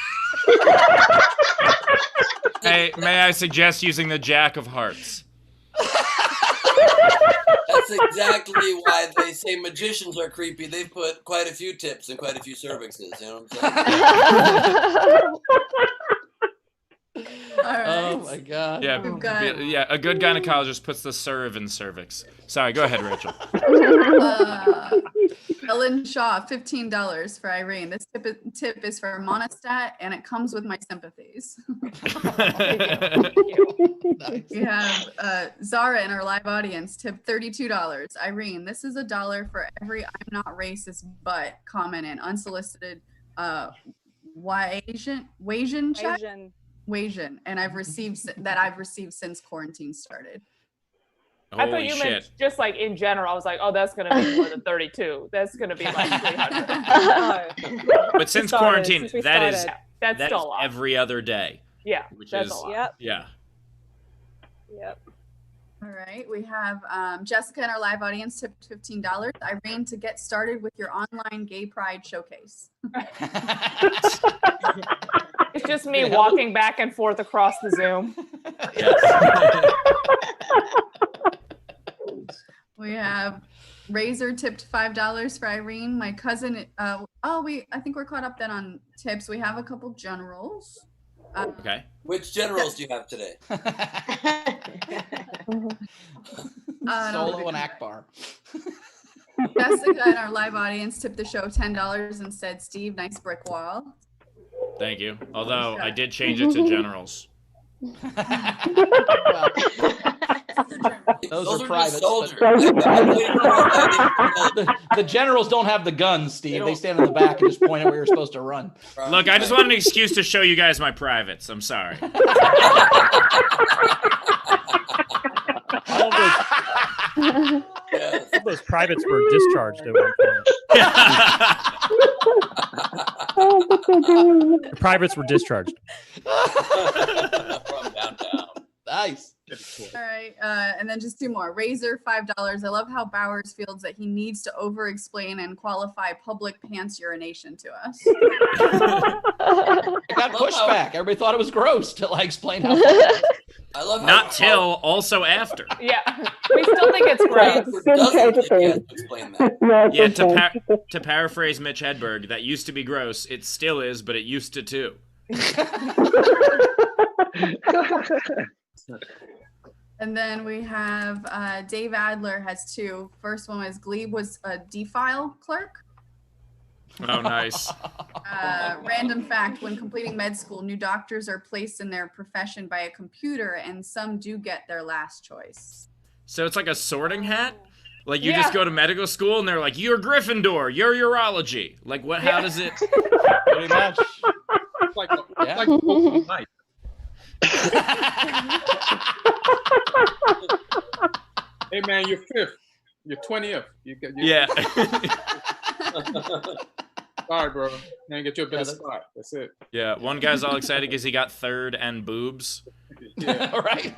Hey, may I suggest using the Jack of Hearts? That's exactly why they say magicians are creepy. They've put quite a few tips and quite a few cervixes. You know what I'm saying? All right. Oh my God. Yeah, yeah. A good gynecologist puts the serve in cervix. Sorry, go ahead, Rachel. Ellen Shaw, $15 for Irene. This tip is for Monostat, and it comes with my sympathies. Nice. We have Zara in our live audience, tip $32. Irene, this is $1 for every "I'm not racist" but comment and unsolicited Wasian check. Wasian, and I've received since quarantine started. I thought you meant just like in general. I was like, oh, that's going to be more than 32. That's going to be like 300. But since quarantine, that's still a lot. Every other day. Yeah, which that's is a lot. Yeah. Yep. All right, we have Jessica in our live audience tipped $15. Irene, to get started with your online gay pride showcase. It's just me walking back and forth across the Zoom. We have Razor tipped $5 for Irene. My cousin. I think we're caught up then on tips. We have a couple generals. Okay. Which generals do you have today? Solo and Akbar. Jessica in our live audience tipped the show $10 and said, "Steve, nice brick wall." Thank you. Although I did change it to generals. Those are private. The generals don't have the guns, Steve. They stand in the back and just point at where you're supposed to run. Look, I just want an excuse to show you guys my privates. I'm sorry. All those privates were discharged at one point. The privates were discharged. From downtown. Nice. All right, and then just two more. Razor, $5. I love how Bowers feels that he needs to over-explain and qualify public pants urination to us. I got pushback. Everybody thought it was gross till I explained how. I love not till, also after. Yeah, we still think it's gross. Explain that. Yeah, to paraphrase Mitch Hedberg, that used to be gross. It still is, but it used to too. And then we have Dave Adler has 2. First one was Gleib was a defile clerk. Oh, nice. Random fact, when completing med school, new doctors are placed in their profession by a computer, and some do get their last choice. So it's like a sorting hat? Like you just go to medical school and they're like, you're Gryffindor, you're urology. Like what? How does it? Pretty much. It's like a knife. Hey man, you're 5th. You're 20th. Yeah. Sorry, bro. Now get you a better spot. That's it. Yeah. One guy's all excited because he got 3rd and boobs. Yeah. Right.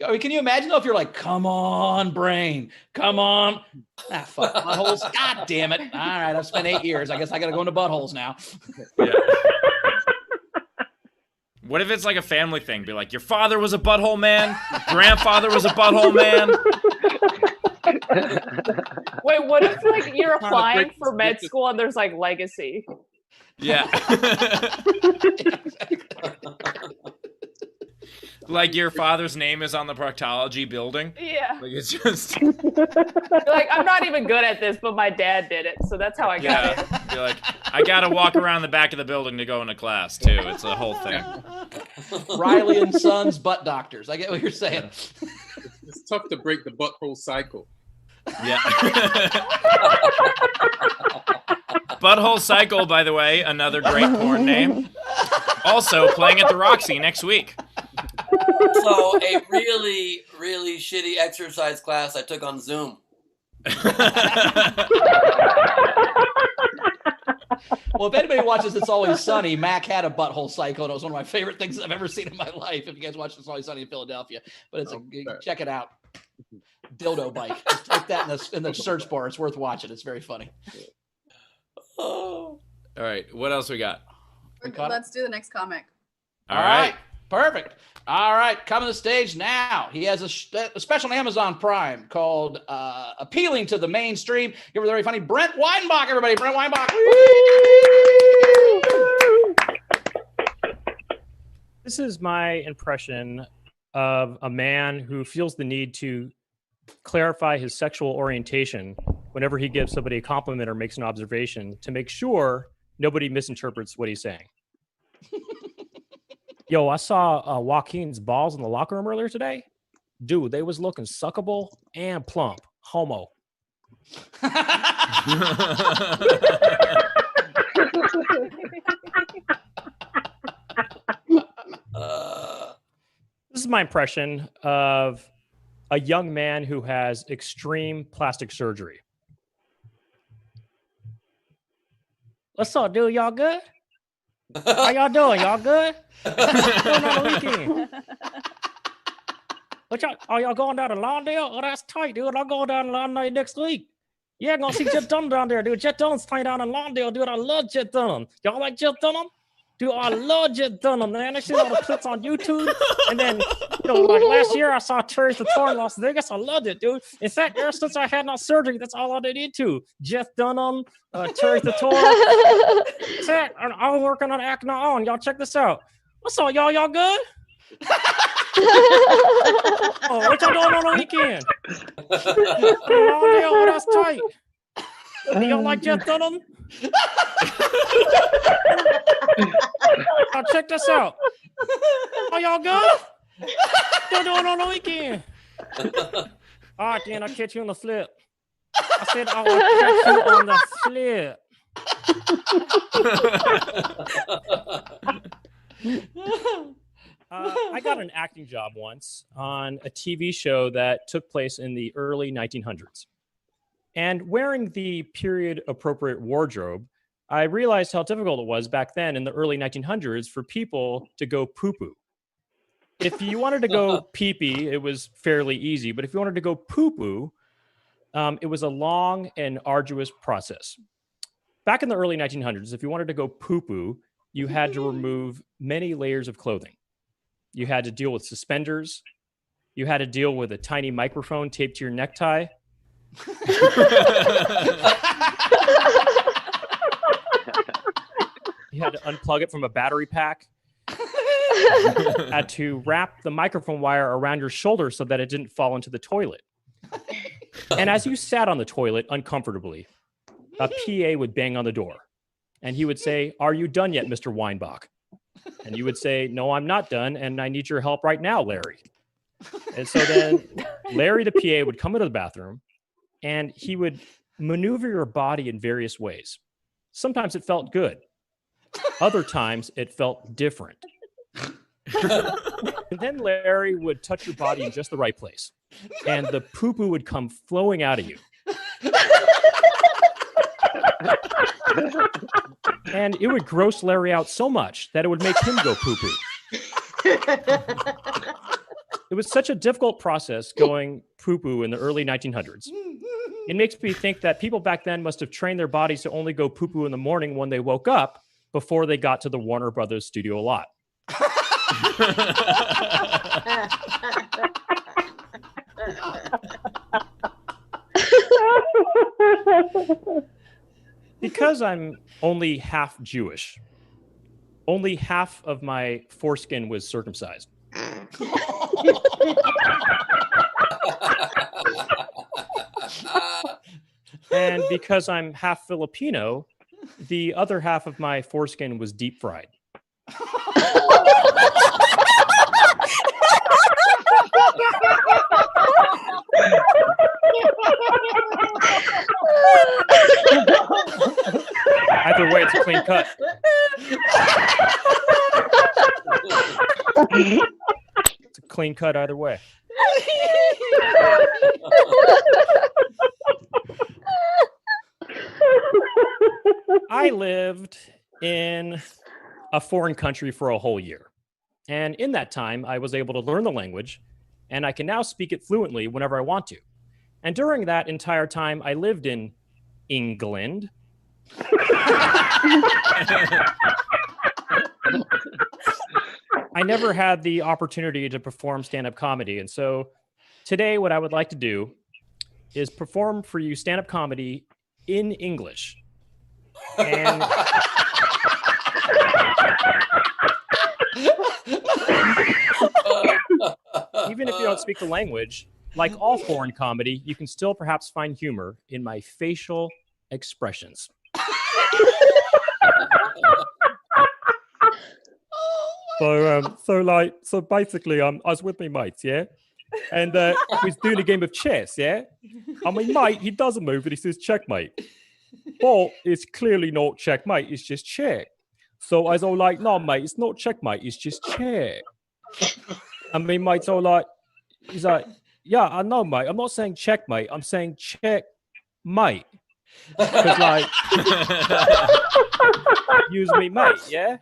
I mean, can you imagine though if you're like, come on, brain, come on. Ah, fuck buttholes. God damn it. All right, I've spent 8 years. I guess I got to go into buttholes now. Yeah. What if it's like a family thing? Be like, your father was a butthole man, grandfather was a butthole man. Wait, what if like you're applying for med school and there's like legacy? Yeah. Like your father's name is on the proctology building. Yeah. Like it's just. You're like, I'm not even good at this, but my dad did it, so that's how I got it. You're like, I gotta walk around the back of the building to go into class too. It's a whole thing. Riley and Sons butt doctors. I get what you're saying. It's tough to break the butthole cycle. Yeah. Butthole Cycle, by the way, another great porn name. Also playing at the Roxy next week. So a really, really shitty exercise class I took on Zoom. Well, if anybody watches It's Always Sunny, Mac had a butthole cycle, and it was one of my favorite things I've ever seen in my life. If you guys watch It's Always Sunny in Philadelphia, but it's check it out. Dildo bike. Just type that in the search bar. It's worth watching. It's very funny. All right, what else we got? Let's do the next comic. All right. Perfect. All right, coming to the stage now. He has a special on Amazon Prime called Appealing to the Mainstream. Give it very funny. Brent Weinbach, everybody. Brent Weinbach. This is my impression of a man who feels the need to clarify his sexual orientation whenever he gives somebody a compliment or makes an observation to make sure nobody misinterprets what he's saying. Yo, I saw Joaquin's balls in the locker room earlier today. Dude, they was looking suckable and plump. Homo. This is my impression of a young man who has extreme plastic surgery. What's up, dude? Y'all good? How y'all doing? Y'all good? What's going on the weekend? Are y'all going down to Lawndale? Oh, that's tight, dude. I'm going down to Lawndale next week. Yeah, I'm gonna see Jet Dunham down there, dude. Jet Dunham's playing down in Lawndale, dude. I love Jet Dunham. Y'all like Jet Dunham? Dude, I love Jet Dunham, man. I see all the clips on YouTube. And then, like last year, I saw Terry the Tour in Las Vegas. I loved it, dude. In fact, ever since I had my surgery, that's all I did into. Jet Dunham, Terry the Tour. I was working on acting on. Y'all check this out. What's up, y'all? Y'all good? Oh, what y'all doing on the weekend? Oh, that's tight. Y'all like Jet Dunham? Now check this out. Are y'all good? Y'all doing on the weekend? All right, then I'll catch you on the flip. I said I will catch you on the flip. I got an acting job once on a TV show that took place in the early 1900s. And wearing the period-appropriate wardrobe, I realized how difficult it was back then in the early 1900s for people to go poo-poo. If you wanted to go pee-pee, it was fairly easy. But if you wanted to go poo-poo, it was a long and arduous process. Back in the early 1900s, if you wanted to go poo-poo, you had to remove many layers of clothing. You had to deal with suspenders. You had to deal with a tiny microphone taped to your necktie. You had to unplug it from a battery pack. Had to wrap the microphone wire around your shoulder so that it didn't fall into the toilet. And as you sat on the toilet uncomfortably, a PA would bang on the door. And he would say, "Are you done yet, Mr. Weinbach?" And you would say, "No, I'm not done, and I need your help right now, Larry." And so then Larry, the PA, would come into the bathroom, and he would maneuver your body in various ways. Sometimes it felt good. Other times it felt different. And then Larry would touch your body in just the right place, and the poo-poo would come flowing out of you. And it would gross Larry out so much that it would make him go poo-poo. It was such a difficult process going poo-poo in the early 1900s. It makes me think that people back then must have trained their bodies to only go poo-poo in the morning when they woke up before they got to the Warner Brothers studio lot. Because I'm only half Jewish, only half of my foreskin was circumcised. And because I'm half Filipino, the other half of my foreskin was deep fried. Either way, it's a clean cut. It's a clean cut either way. I lived in a foreign country for a whole year. And in that time, I was able to learn the language, and I can now speak it fluently whenever I want to. And during that entire time, I lived in England. I never had the opportunity to perform stand-up comedy. And so today, what I would like to do is perform for you stand-up comedy in English. And even if you don't speak the language, like all foreign comedy, you can still perhaps find humor in my facial expressions. So basically, I was with my mates, yeah, and we was doing a game of chess, yeah. And my mate, he doesn't move, and he says checkmate. But it's clearly not checkmate; it's just check. So I was all like, "No, mate, it's not checkmate; it's just check." And my mate's all like, he's like, "Yeah, I know, mate. I'm not saying checkmate. I'm saying check, mate." Because like, use me, mate, yeah.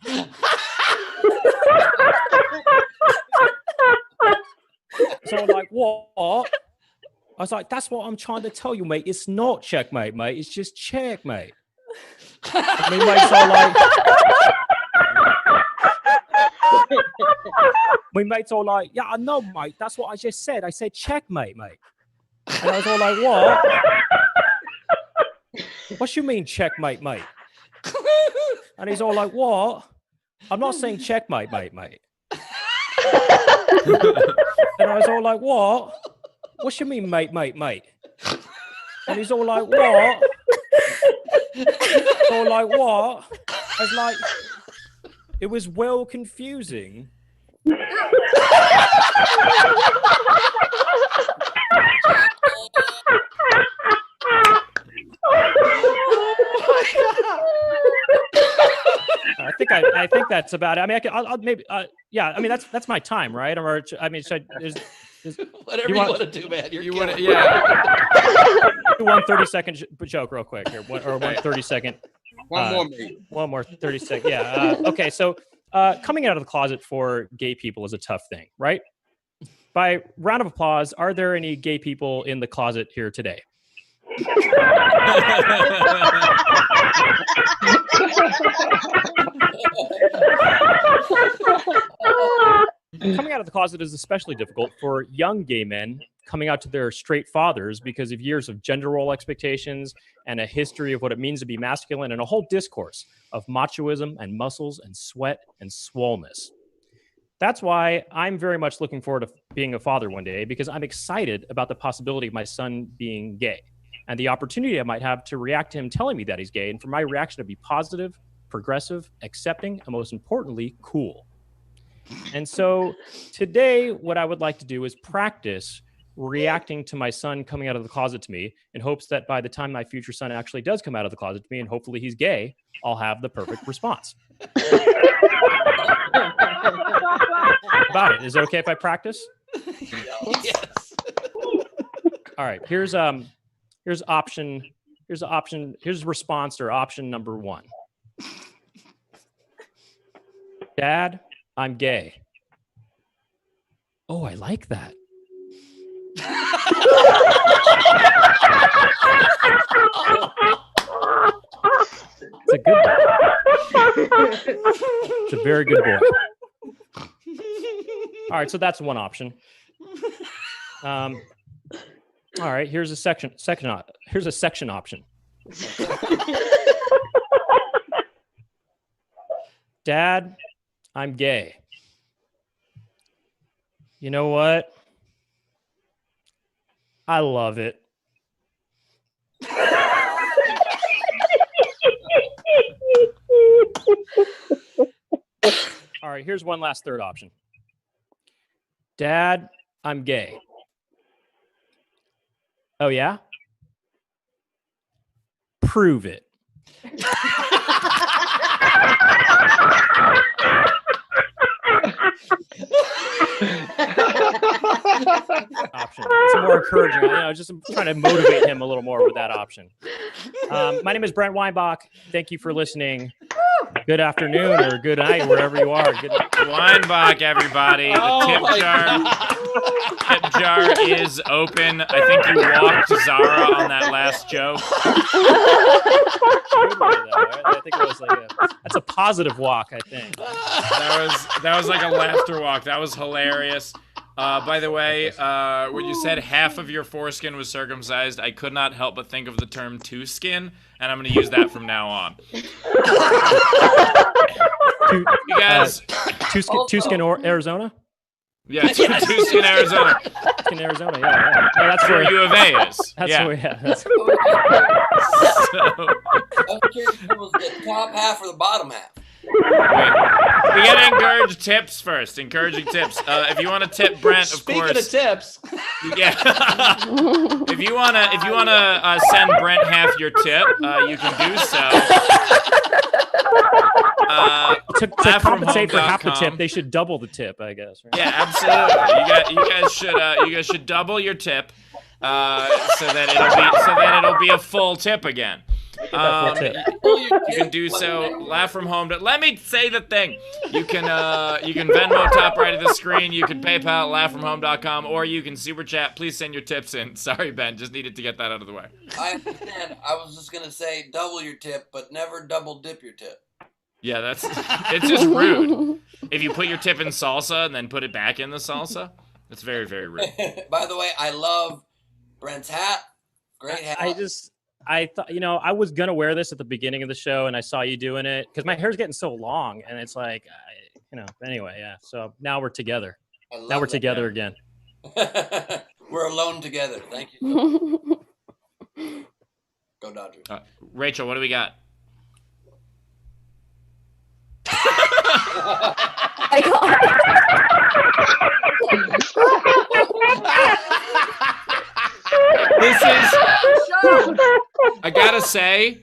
So I'm like, what? I was like, that's what I'm trying to tell you, mate. It's not checkmate, mate. It's just checkmate. My mates are like, my mates are like, yeah, I know, mate. That's what I just said. I said checkmate, mate. And I was all like, what? What you mean checkmate, mate? And he's all like, what? I'm not saying checkmate, mate. And I was all like, what? What you mean, mate? And he's all like, what? All like, what? I was like, it was well confusing. I think that's about it. I mean, I'll maybe, yeah. I mean, that's my time, right? Or I mean, whatever you want to do, man. You want to, yeah. Do 1 30-second joke real quick here, or 1 30-second. One more, mate. 1 more 30-second. Yeah. Okay. So, coming out of the closet for gay people is a tough thing, right? By round of applause, are there any gay people in the closet here today? Coming out of the closet is especially difficult for young gay men coming out to their straight fathers because of years of gender role expectations and a history of what it means to be masculine and a whole discourse of machoism and muscles and sweat and swollenness. That's why I'm very much looking forward to being a father one day, because I'm excited about the possibility of my son being gay and the opportunity I might have to react to him telling me that he's gay, and for my reaction to be positive, progressive, accepting, and most importantly, cool. And so today, what I would like to do is practice reacting to my son coming out of the closet to me in hopes that by the time my future son actually does come out of the closet to me, and hopefully he's gay, I'll have the perfect response. About it. Is it okay if I practice? Yes. All right. Here's response or option number 1. Dad, I'm gay. Oh, I like that. It's a good boy. It's a very good boy. All right, so that's one option. All right, here's a section option. Dad, I'm gay. You know what? I love it. All right, here's one last third option. Dad, I'm gay. Oh, yeah? Prove it. Option. It's more encouraging. Just trying to motivate him a little more with that option. My name is Brent Weinbach. Thank you for listening. Good afternoon or good night, wherever you are. Good Weinbach, everybody. The tip jar is open. I think you walked Zara on that last joke. I think it was that's a positive walk, I think. That was like a laughter walk. That was hilarious. By the way, when you said half of your foreskin was circumcised, I could not help but think of the term two skin, and I'm going to use that from now on. You guys, two skin Arizona? Yeah, two skin Arizona. Skin Arizona, yeah. No, that's where U of A is. That's yeah. where, yeah. That's... I'm curious if it was the top half or the bottom half. Wait. We gotta encourage tips first. Encouraging tips. If you want to tip Brent, of course. Speaking of tips, yeah. if you wanna send Brent half your tip, you can do so. To compensate for half the tip, they should double the tip, I guess. Right? Yeah, absolutely. You guys should double your tip, so that it'll be a full tip again. You can do so. Laugh from home. Let me say the thing. You can Venmo top right of the screen. You can PayPal laughfromhome.com, or you can super chat. Please send your tips in. Sorry, Ben. Just needed to get that out of the way. I understand. I was just gonna say double your tip, but never double dip your tip. Yeah, it's just rude. If you put your tip in salsa and then put it back in the salsa, it's very, very rude. By the way, I love Brent's hat. Great hat. I thought, I was going to wear this at the beginning of the show, and I saw you doing it because my hair's getting so long, and it's like, anyway, yeah. So now we're together. Now we're together again. We're alone together. Thank you. Go Dodgers. Rachel, what do we got? This is, I gotta say,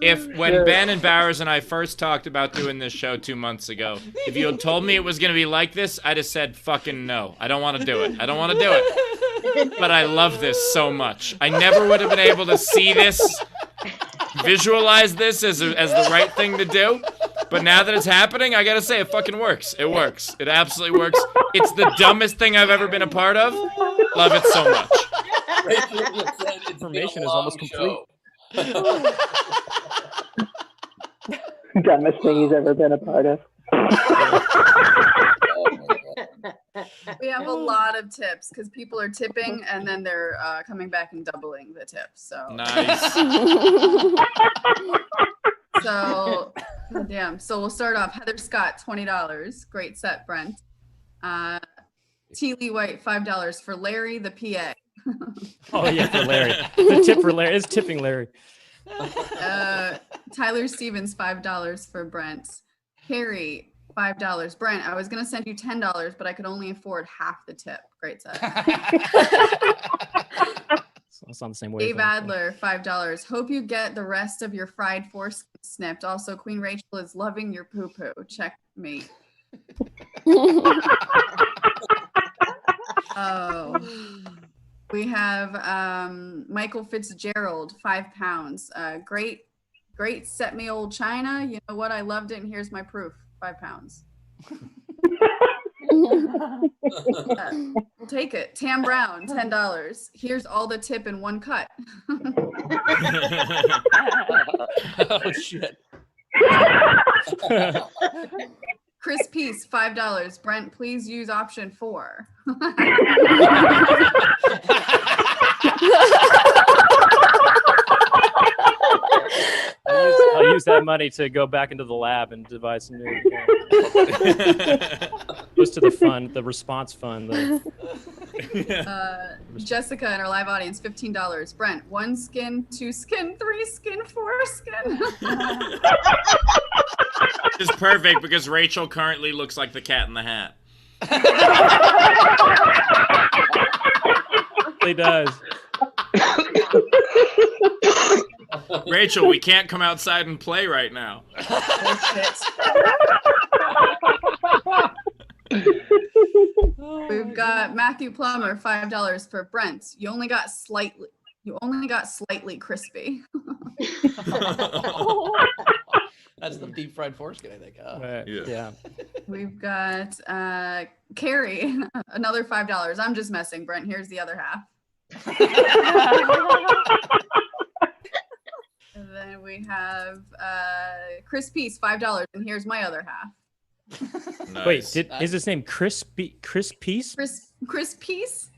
if when Ben and Bowers and I first talked about doing this show 2 months ago, if you had told me it was gonna be like this, I'd have said fucking no. I don't want to do it. I don't want to do it. But I love this so much. I never would have been able to see this, visualize this as the right thing to do. But now that it's happening, I gotta say, it fucking works. It works. It absolutely works. It's the dumbest thing I've ever been a part of. Love it so much. Information is almost complete. Dumbest thing he's ever been a part of. We have a lot of tips because people are tipping and then they're coming back and doubling the tips. So Nice. So damn. So we'll start off. Heather Scott, $20. Great set, Brent. T. Lee White, $5 for Larry, the PA. Oh yeah, for Larry. The tip for Larry is tipping Larry. Tyler Stevens, $5 for Brent. Carrie, $5. Brent, I was gonna send you $10, but I could only afford half the tip. Great set. It's on the same way. Dave Adler, $5. Hope you get the rest of your fried foreskin snipped. Also, Queen Rachel is loving your poo poo. Checkmate. Oh, we have Michael Fitzgerald, £5. Great set me old China. You know what? I loved it, and here's my proof. £5. We'll take it. Tam Brown, $10. Here's all the tip in one cut. Oh shit. Chris Peace, $5. Brent, please use option 4. I'll use that money to go back into the lab and devise some new. Goes to the fund, the response fund. Jessica and our live audience, $15. Brent, 1 skin, 2 skin, 3 skin, 4 skin. It's perfect because Rachel currently looks like the Cat in the Hat. It does. Rachel, we can't come outside and play right now. We've got Matthew Plummer, $5 for Brent. You only got slightly crispy. That's the deep fried foreskin, I think. Yeah. We've got Carrie, another $5. I'm just messing, Brent. Here's the other half. And then we have Chris Peace, $5, and here's my other half. Nice. Wait, is his name Chris Peace? Chris Peace?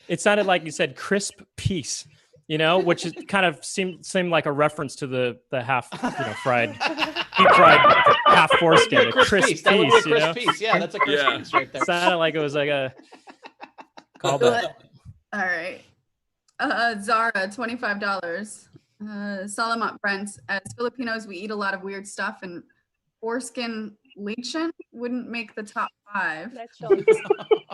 It sounded like you said crisp piece, which is kind of seemed like a reference to the half, fried, deep fried half foreskin, a crisp piece, piece. Yeah, that's a crisp piece right there. Sounded like it was like a callback. All right. Zara, $25. Salamat, Brent. As Filipinos, we eat a lot of weird stuff, and foreskin lechon wouldn't make the top 5.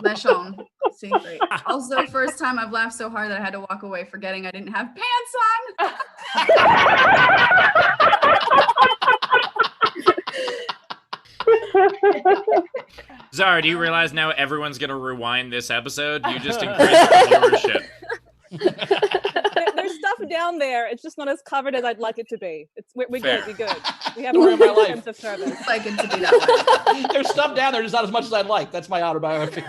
Lechon. See, great. Also, first time I've laughed so hard that I had to walk away forgetting I didn't have pants on. Zara, do you realize now everyone's going to rewind this episode? You just increased the viewership. There's stuff down there. It's just not as covered as I'd like it to be. We're good. We're good. We have a sense of service. I'd like it to be that way. There's stuff down there, just not as much as I'd like. That's my autobiography.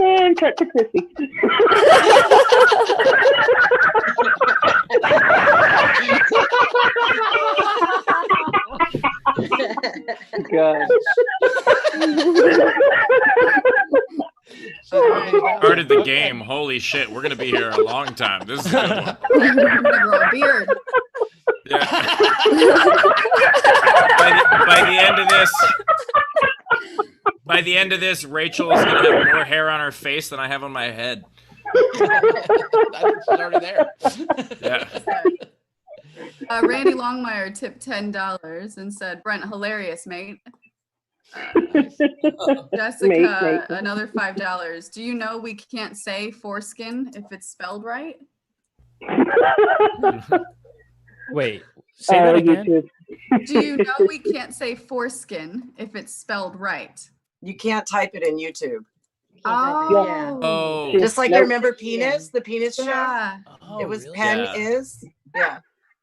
And cut to Chrissy. God. Started the game. Holy shit, we're gonna be here a long time. This is a good one. I'm gonna grow a beard. Yeah. By the end of this, Rachel is gonna have more hair on her face than I have on my head. It's already there. Yeah. Randy Longmire tipped $10 and said, "Brent, hilarious, mate." Jessica, another $5. Do you know we can't say foreskin if it's spelled right? Wait, say that again. Do you know we can't say foreskin if it's spelled right? You can't type it in YouTube. Oh. Just like you remember penis, the penis show? Yeah. It was really? Pen is. Yeah.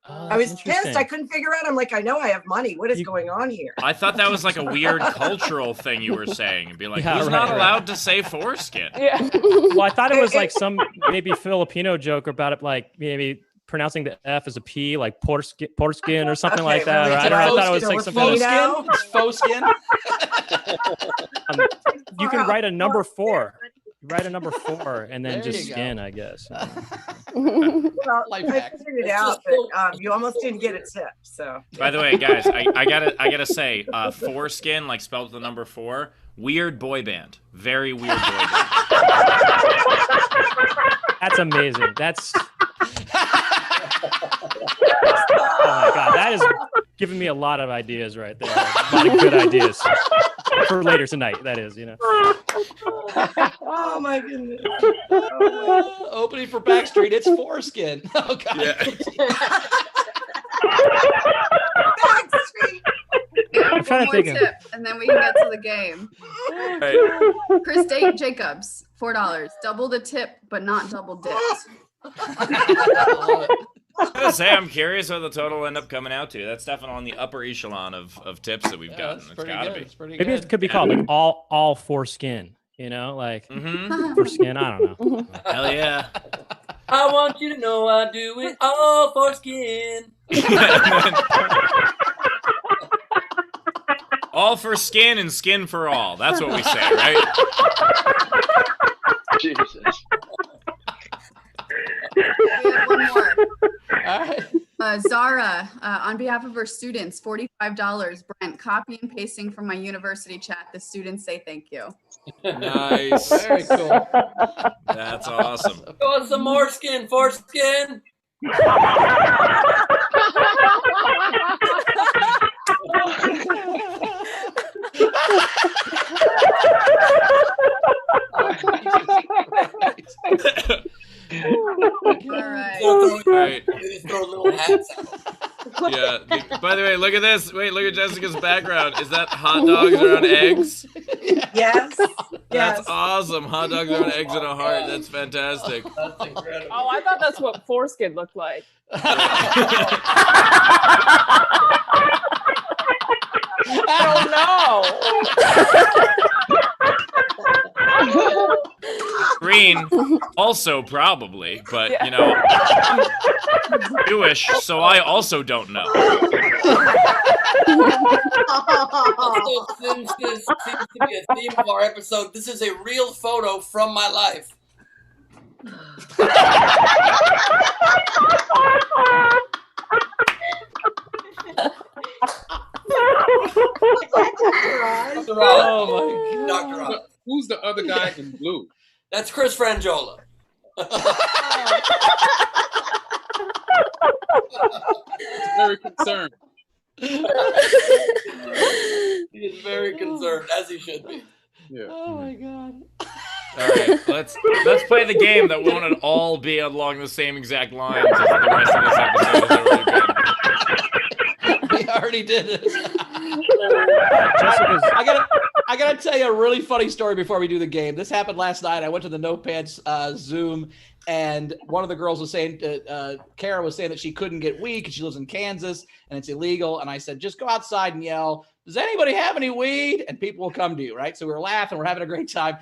I was pissed. I couldn't figure out. I'm like, I know I have money. What is going on here? I thought that was like a weird cultural thing you were saying. And be like, who's not allowed to say foreskin? Yeah. Well, I thought it was like some maybe Filipino joke about it, like maybe pronouncing the F as a P, like porskin or something like that. Or I don't know. I thought it was like something. It's faux skin. You can write a number 4. Write a number 4 and then There just you skin, go. I guess. Well, Life I hack. figured it out, but you almost didn't get a tip. So. By the way, guys, I gotta say, foreskin, like spelled with the number 4, weird boy band. Very weird boy band. That's amazing. That's oh my god, that is giving me a lot of ideas right there. A lot of good ideas for later tonight. That is, you know. Oh my goodness. Opening for Backstreet, it's foreskin. Oh god. Yeah. I'm trying to One think. tip, and then we can get to the game. Right. Chris Jacobs, $4. Double the tip, but not double dipped. I gotta say, I'm curious what the total will end up coming out to. That's definitely on the upper echelon of tips that we've gotten. It's gotta be. Maybe it could be called like all foreskin. You know, like foreskin. I don't know. Hell yeah. I want you to know I do it all for skin. All for skin and skin for all. That's what we say, right? Jesus. We have one more. All right. Zara, on behalf of her students, $45. Brent, copy and pasting from my university chat. The students say thank you. Nice. Very cool. That's awesome. Go on some more skin, foreskin. All right. Right. Throw little hats out. Yeah. By the way, look at this. Wait, look at Jessica's background. Is that hot dogs around eggs? Yes. That's awesome. Hot dogs around eggs and a heart. That's fantastic. That's incredible. Oh, I thought that's what foreskin looked like. I don't know. Green, also probably, but you know, I'm Jewish, so I also don't know. Also, since this seems to be a theme of our episode, this is a real photo from my life. Dr. Oz. Oh my god. Dr. Oz. Who's the other guy in blue? That's Chris Frangiola. Very concerned. He is very concerned, as he should be. Yeah. Oh my god. All right, let's play the game that won't at all be along the same exact lines as the rest of this episode has already been. We already did it. Jessica's I gotta tell you a really funny story before we do the game. This happened last night. I went to the No Pants Zoom, and one of the girls was saying, Kara was saying that she couldn't get weed because she lives in Kansas and it's illegal. And I said, just go outside and yell, does anybody have any weed? And people will come to you, right? So we were laughing, we're having a great time.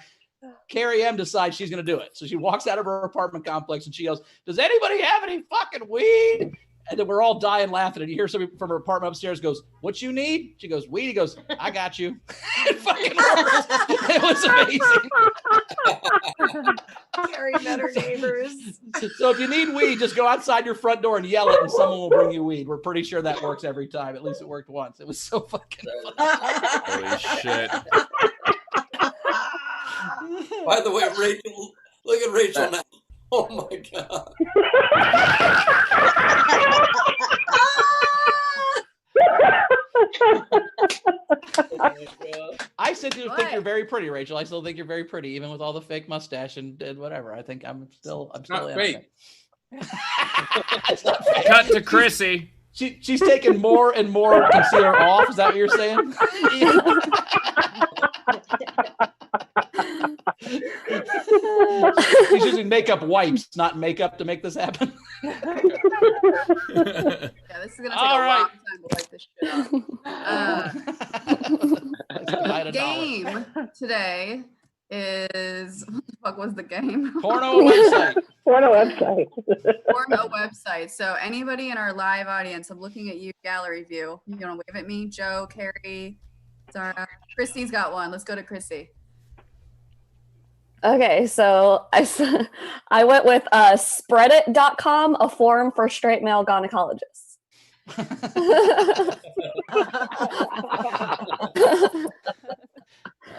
Carrie M decides she's going to do it. So she walks out of her apartment complex and she goes, does anybody have any fucking weed? And then we're all dying laughing. And you hear somebody from her apartment upstairs goes, what you need? She goes, weed. He goes, I got you. It fucking works. It was amazing. Carrie met her neighbors. So if you need weed, just go outside your front door and yell it and someone will bring you weed. We're pretty sure that works every time. At least it worked once. It was so fucking funny. Holy shit. By the way, Rachel, look at Rachel now. Oh my god. I still think you're very pretty, Rachel. I still think you're very pretty, even with all the fake mustache and whatever. I think I'm still Not in fake. it. Cut to Chrissy. She's taking more and more concealer off. Is that what you're saying? He's using makeup wipes, not makeup to make this happen. Yeah, this is gonna take a long time to wipe this shit off. Game today is what the fuck was the game? Porno website. Porno website. Porno website. So anybody in our live audience, I'm looking at you, gallery view. You wanna wave at me? Joe, Carrie, Zara. Chrissy's got one. Let's go to Chrissy. Okay, so I went with spreadit.com, a forum for straight male gynecologists. I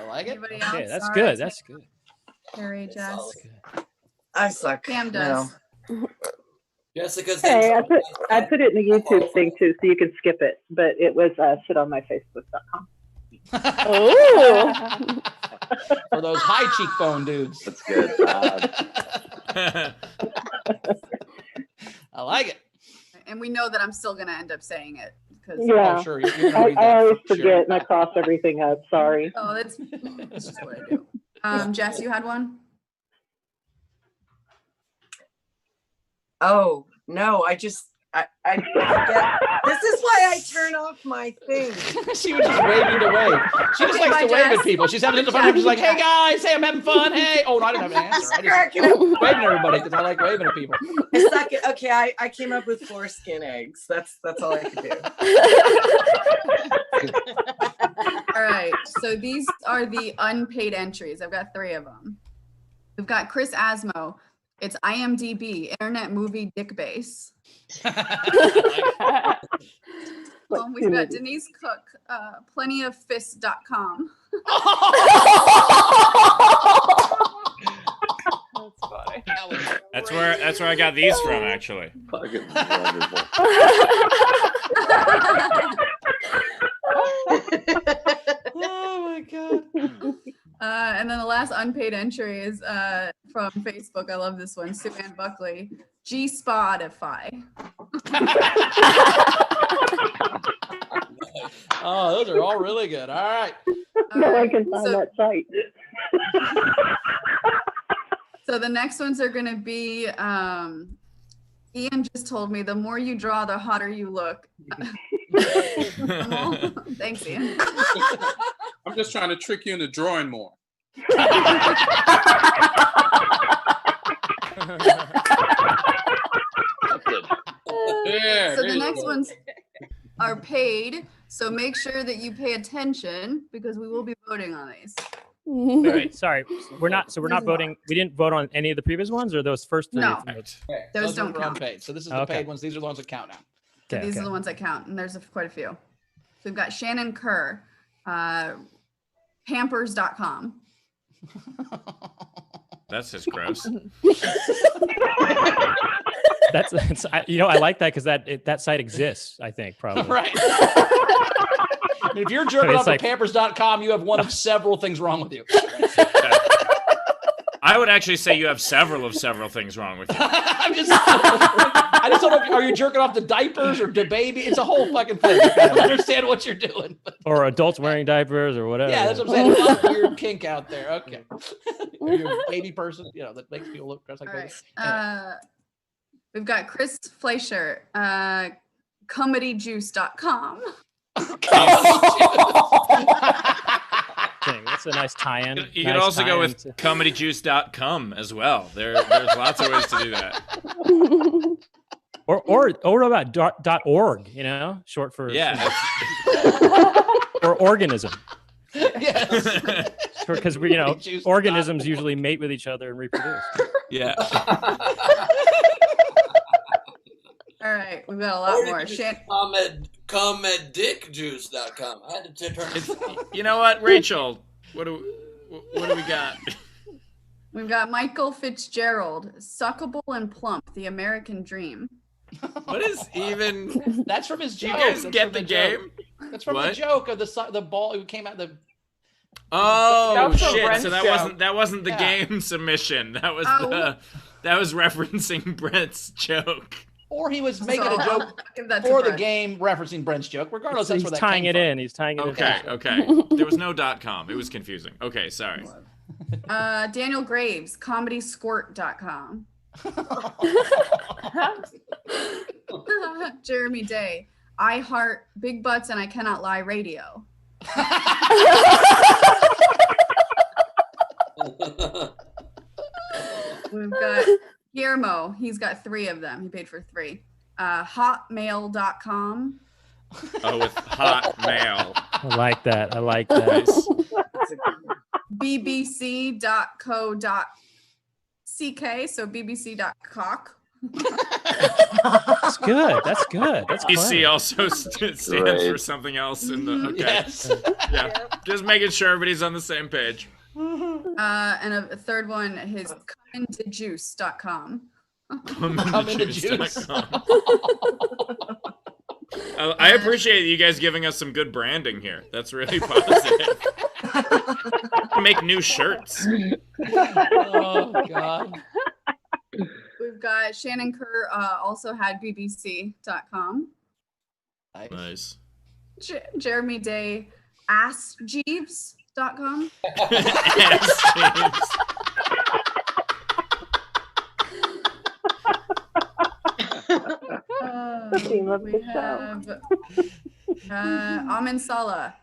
like it. Anybody Okay, else? that's Zara, good. That's good. Carrie, Jess. I suck. Sam does. No. Jessica's Hey, I put it in the YouTube thing too, so you can skip it. But it was sitonmyfacebook.com. Ooh. For those high cheekbone dudes. That's good. I like it. And we know that I'm still gonna end up saying it because Yeah. Oh, sure. You're gonna read I that always for forget sure. and I cross everything out. Sorry. oh, that's just what I do. Jess, you had one? Oh no, I forget. This is why I turn off my thing. She was just waving to wave. She just Okay, likes to bye, wave Jess. at people. She's having fun. She's like, "Hey guys, hey, I'm having fun. Hey." Oh, no, I didn't have an answer. I just waving at everybody because I like waving at people. I suck it. Okay, I came up with foreskin eggs. That's all I could do. All right. So these are the unpaid entries. I've got 3 of them. We've got Chris Asmo. It's IMDb, Internet Movie Dick Base. We've got Denise Cook, plentyoffists.com. That's funny. That's where I got these from, actually. Fucking wonderful. Oh my god. And then the last unpaid entry is from Facebook. I love this one. Sue Ann Buckley. G-Spotify. Oh, those are all really good. All right. No one can find that site. So the next ones are going to be, Ian just told me, the more you draw, the hotter you look. Thanks, Ian. I'm just trying to trick you into drawing more. Yeah, So the next ones are paid. So make sure that you pay attention because we will be voting on these. Wait, sorry. We're not voting. We didn't vote on any of the previous ones or those first 3? No. Okay. Those don't are count. unpaid. So this is the paid ones. These are the ones that count now. So these are the ones that count, and there's quite a few. So we've got Shannon Kerr, Pampers.com. That's just gross. That's I like that because that site exists. I think probably. Right. I mean, if you're jerking off like, to Pampers.com, you have one of several things wrong with you. I would actually say you have several things wrong with you. I just don't know. Are you jerking off to diapers or to baby? It's a whole fucking thing. I don't understand what you're doing. Or adults wearing diapers or whatever. Yeah, that's what I'm saying. There's a lot of weird kink out there. Okay. You're a baby person, that makes people look dressed like All babies. right. We've got Chris Fleischer, comedyjuice.com. Dang, that's a nice tie-in. You could also go with comedyjuice.com as well. There's lots of ways to do that. Or what about .org? Short for or organism. Yes. Because organisms usually mate with each other and reproduce. Yeah. All right, we've got a lot more. Comedickjuice.com. I had to turn it. You know what, Rachel? What do we got? We've got Michael Fitzgerald, Suckable and Plump, The American Dream. What is even? That's from his Do joke. you guys That's get from the joke. game? That's from What? the joke of the ball who came out the. Oh That's from shit! Brent's So joke. that wasn't the Yeah. game submission. That was Oh. that was referencing Brent's joke. Or he was making So, a joke give that to for the Brent. game referencing Brent's joke. Regardless, that's He's where that tying came it from. in. He's tying it in. Okay. There was no .com. It was confusing. Okay, sorry. Daniel Graves, comedysquirt.com. Jeremy Day, I heart big butts and I cannot lie radio. We've got Guillermo. He's got 3 of them. He paid for 3. Hotmail.com. Oh, with Hotmail. I like that. I like that. bbc.co.ck, so bbc.cock. That's good. That's good. That's BC clever. also stands for something else in the. Okay. Yes. Yeah. Just making sure everybody's on the same page. And a third one is comeintojuice.com. Comeintojuice.com. I appreciate you guys giving us some good branding here. That's really positive. Make new shirts. Oh God. We've got Shannon Kerr also had bbc.com. Nice. Jeremy Day askjeeves.com. Theme of We the show. have Amin Salah,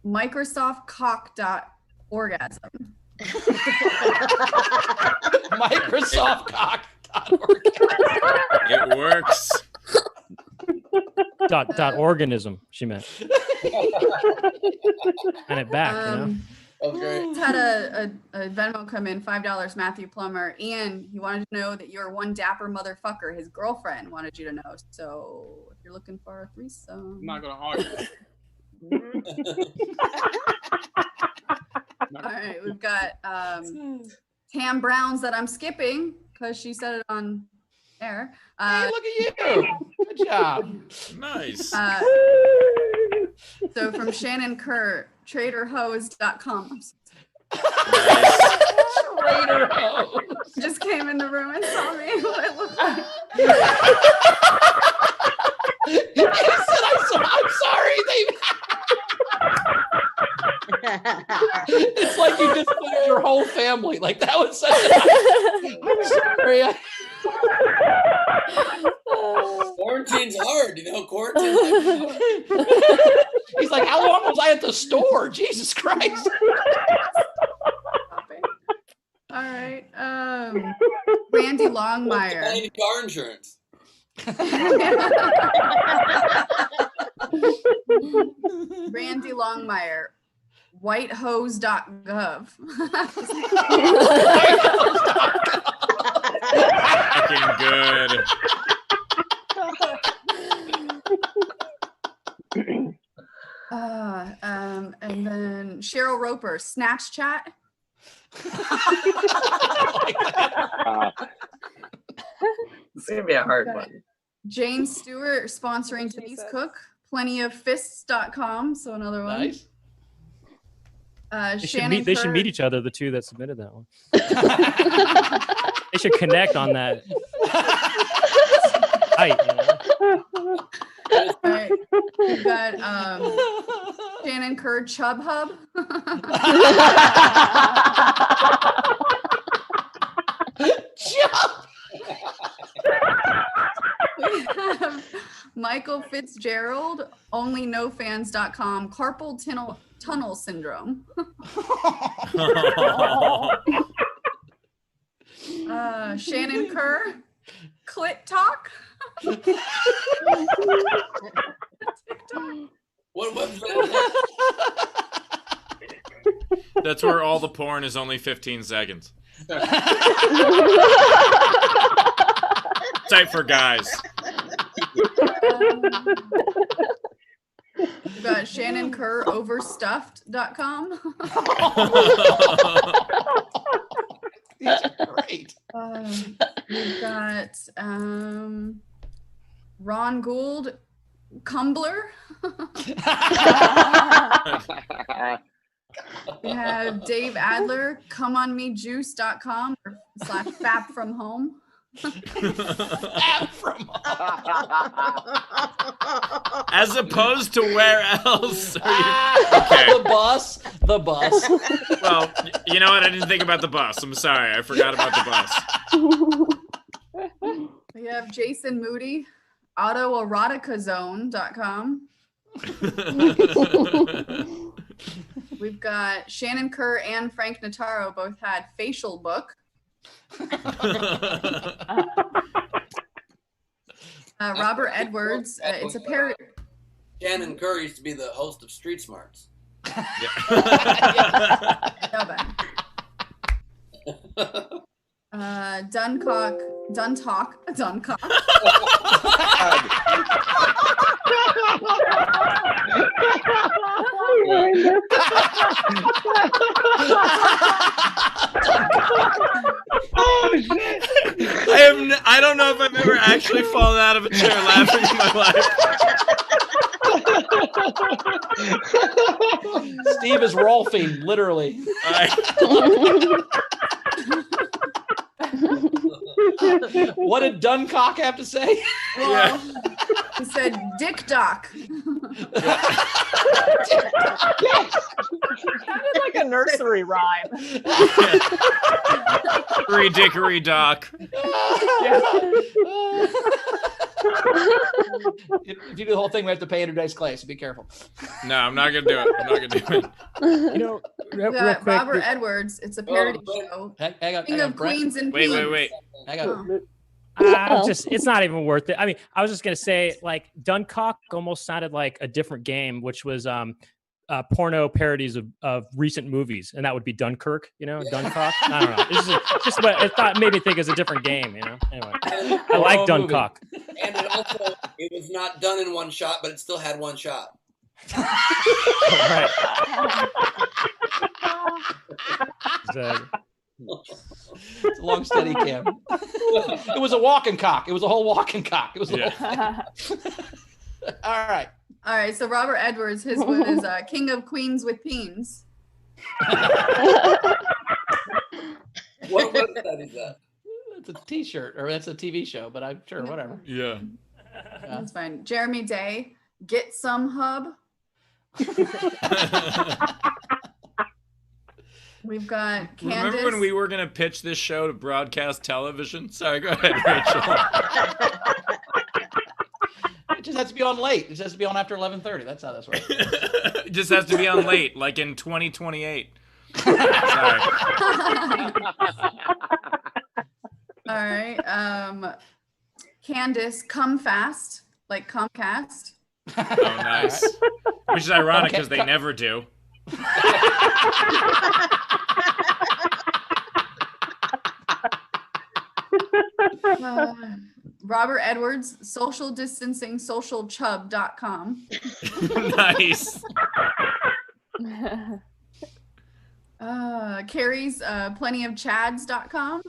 Microsoftcock.orgasm. Microsoftcock.org. It works. Dot organism, she meant. And it back, you know? That's great. Had a Venmo come in, $5, Matthew Plummer. Ian, he wanted to know that you're one dapper motherfucker. His girlfriend wanted you to know. So if you're looking for a threesome. I'm not gonna argue. All right, we've got Tam Brown's that I'm skipping because she said it on air. Hey, look at you. Good job. Nice. So from Shannon Kerr, traderhose.com. Trader Hose. Just came in the room and saw me. What it looked like. He said, I'm sorry. It's like you just put your whole family. Like that was such I'm sorry. Quarantine's hard, you know. Quarantine. He's like, how long was I at the store? Jesus Christ. All right. Randy Longmire. I need car insurance. Randy Longmire. Whitehose.gov. Fucking good. And then Cheryl Roper, Snatch Chat. It's gonna be a hard one. Jane Stewart sponsoring Denise Cook, plentyoffists.com. So another one. Nice. They Shannon should meet each other, the two that submitted that one. They should connect on that. Height, you know? All right. We've got Shannon Kerr, Chub Hub. Chub. We have Michael Fitzgerald, onlynofans.com, carpal tunnel syndrome. Shannon Kerr, Clit Talk. What website? That's where all the porn is only 15 seconds. Type for guys. We've got Shannon Kerr, overstuffed.com. These are great. We've got Ron Gould, Cumbler. We have Dave Adler, comeonmejuice.com /fap from home. As opposed to where else? Are you... Okay. The bus. Well, you know what? I didn't think about the bus. I'm sorry. I forgot about the bus. We have Jason Moody, autoeroticazone.com. We've got Shannon Kerr and Frank Notaro both had facial book. Robert Edwards, it's a parody. Shannon Kerr used to be the host of Street Smarts. Duncock. Oh shit! I don't know if I've ever actually fallen out of a chair laughing in my life. Steve is Rolfing, literally. What did Duncock have to say? Well, he said Dick Doc. Sounded like a nursery rhyme. Hickory dickory doc. If you do the whole thing, we have to pay today's Clay, so be careful. No, I'm not gonna do it. I'm not gonna do it. You know, real quick, Robert Edwards. It's a parody show. Hang on, King of Queens and wait, Peens. wait. Hang on. It's not even worth it. I mean, I was just gonna say, like, Duncock almost sounded like a different game, which was porno parodies of recent movies, and that would be Dunkirk. You know, Duncock. I don't know. It's just what it thought made me think it's a different game. You know. Anyway, I like Duncock. And it was not done in one shot, but it still had one shot. Right. It's a long steady cam. It was a walking cock. It was a whole walking cock. It was the whole All right. All right. So Robert Edwards, his one is King of Queens with Peens. What website is that? It's a T-shirt, or that's a TV show, but I'm sure, whatever. Yeah. That's fine. Jeremy Day, Get Some Hub. We've got Candace. Remember when we were going to pitch this show to broadcast television? Sorry, go ahead, Rachel. It just has to be on late. It just has to be on after 11:30. That's how this works. It just has to be on late, like in 2028. Sorry. All right. Candace, Come Fast, like Comcast. Oh, nice. Which is ironic because they never do. Robert Edwards, social distancing, socialchub.com. Nice. Carrie's plentyofchads.com.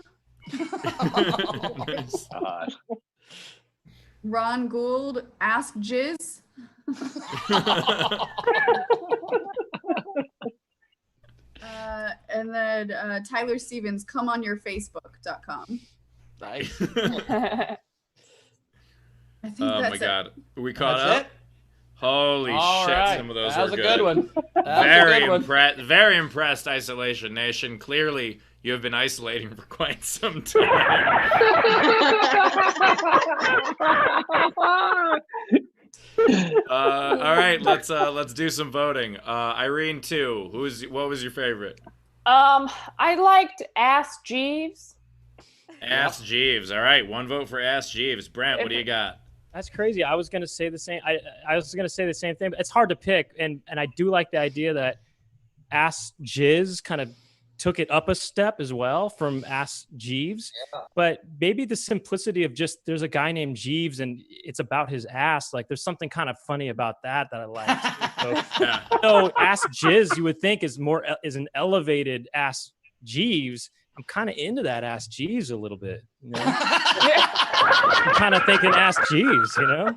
Nice. Ron Gould, Ask Jizz. And then Tyler Stevens, comeonyourfacebook.com. Nice. I think Oh that's my it. God. Are we caught That's up? Holy All shit, right. some of those That was were a good one. Very impressed, Isolation Nation. Clearly, you have been isolating for quite some time. All right, let's do some voting. Irene, too. What was your favorite? I liked Ask Jeeves. Ask Jeeves. All right, one vote for Ask Jeeves. Brent, what do you got? That's crazy. I was gonna say the same. I was gonna say the same thing. But it's hard to pick, and I do like the idea that Ask Jizz kind of took it up a step as well from Ask Jeeves. Yeah. But maybe the simplicity of just there's a guy named Jeeves and it's about his ass. Like there's something kind of funny about that I like. So Ask Jizz, you would think is an elevated Ask Jeeves. I'm kind of into that Ask Jeeves a little bit. You know? I'm kind of thinking Ask Jeeves, you know?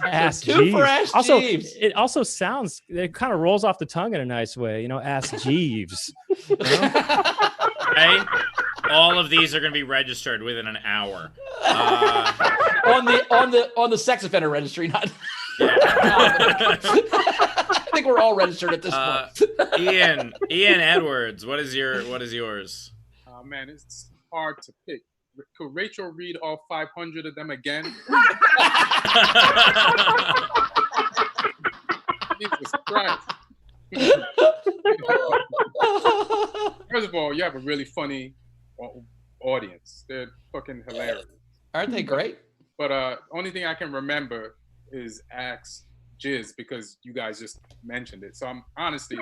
Ask So 2 Jeeves. for Ask Also, Jeeves. it also sounds, it kind of rolls off the tongue in a nice way. Ask Jeeves. You know? Hey, all of these are going to be registered within an hour. On the sex offender registry, not. I think we're all registered at this point. Ian Edwards, what is yours? Man, it's hard to pick. Could Rachel read all 500 of them again? Jesus Christ. First of all, you have a really funny audience. They're fucking hilarious. Aren't they great? But only thing I can remember is Ask Jizz because you guys just mentioned it. So I'm honestly.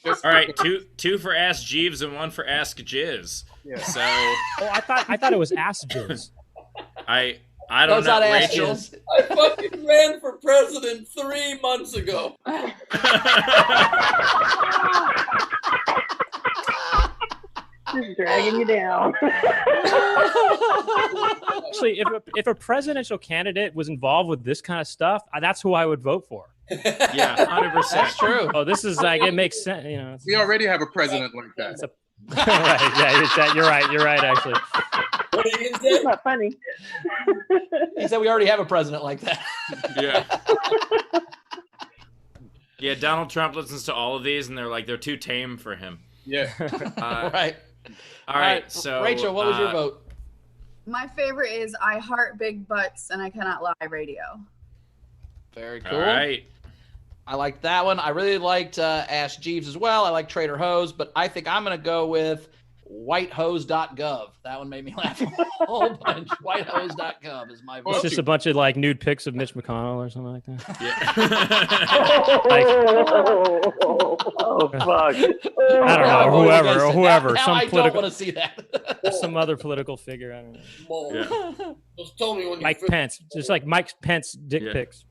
All right, two for Ask Jeeves and 1 for Ask Jizz. Yeah. So. Oh, I thought it was Ask Jizz. I don't know, Rachel. I fucking ran for president 3 months ago. Just dragging you down. Actually, if a presidential candidate was involved with this kind of stuff, that's who I would vote for. Yeah, 100%. That's true. Oh, this is like, it makes sense. We already have a president like that. Right, yeah, you're right. Actually, What did you say? It's not funny. He said we already have a president like that. Yeah. Yeah, Donald Trump listens to all of these, and they're too tame for him. Yeah. Right. All right. So Rachel, what was your vote? My favorite is I Heart Big Butts and I Cannot Lie Radio. Very cool. All right. I like that one. I really liked Ask Jeeves as well. I like Trader Hose, but I think I'm going to go with whitehose.gov. That one made me laugh a whole bunch. Whitehose.gov is my vote. it's just a bunch of nude pics of Mitch McConnell or something like that. Yeah. Oh, fuck. I don't know, whoever. Now Some I don't want to see that. some other political figure. I don't know. Yeah. Just tell me when you Mike Pence, just like Mike Pence dick Yeah. pics.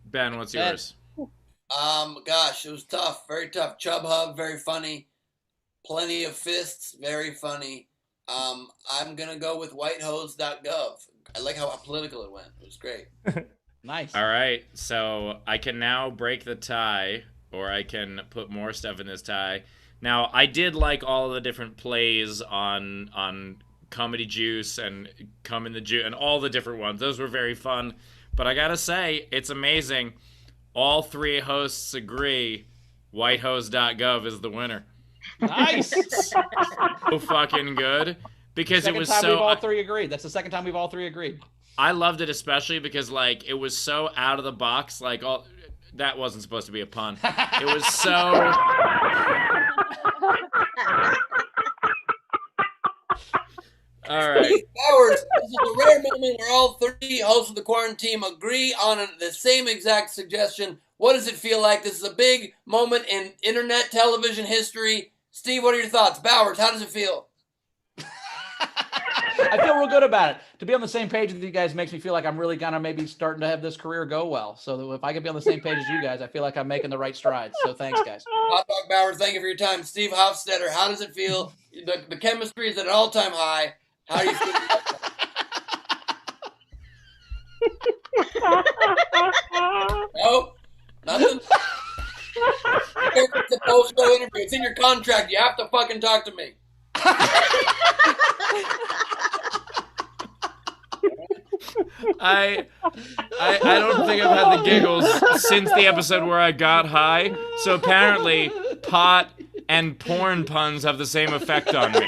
Ben, what's yours? Gosh, it was tough. Very tough. Chub Hub, very funny. Plenty of fists, very funny. I'm gonna go with whitehose.gov. I like how political it went. It was great. Nice. All right. So I can now break the tie, or I can put more stuff in this tie. Now, I did like all of the different plays on Comedy Juice and Come in the Juice and all the different ones. Those were very fun. But I gotta say, it's amazing. All 3 hosts agree whitehose.gov is the winner. Nice. So fucking good. Because it was time so... we've all 3 agreed. That's the second time we've all 3 agreed. I loved it especially because, it was so out of the box. That wasn't supposed to be a pun. It was so... All right. Bowers, this is a rare moment where all 3 hosts of the Quarantine agree on the same exact suggestion. What does it feel like? This is a big moment in internet television history. Steve, what are your thoughts? Bowers, how does it feel? I feel real good about it. To be on the same page with you guys makes me feel like I'm really gonna maybe starting to have this career go well. So if I can be on the same page as you guys, I feel like I'm making the right strides. So thanks, guys. Hot Dog Bowers, thank you for your time. Steve Hofstetter, how does it feel? The chemistry is at an all-time high. How do you feel? No? Nothing? It's a post-show interview. It's in your contract. You have to fucking talk to me. I don't think I've had the giggles since the episode where I got high. So apparently, pot and porn puns have the same effect on me.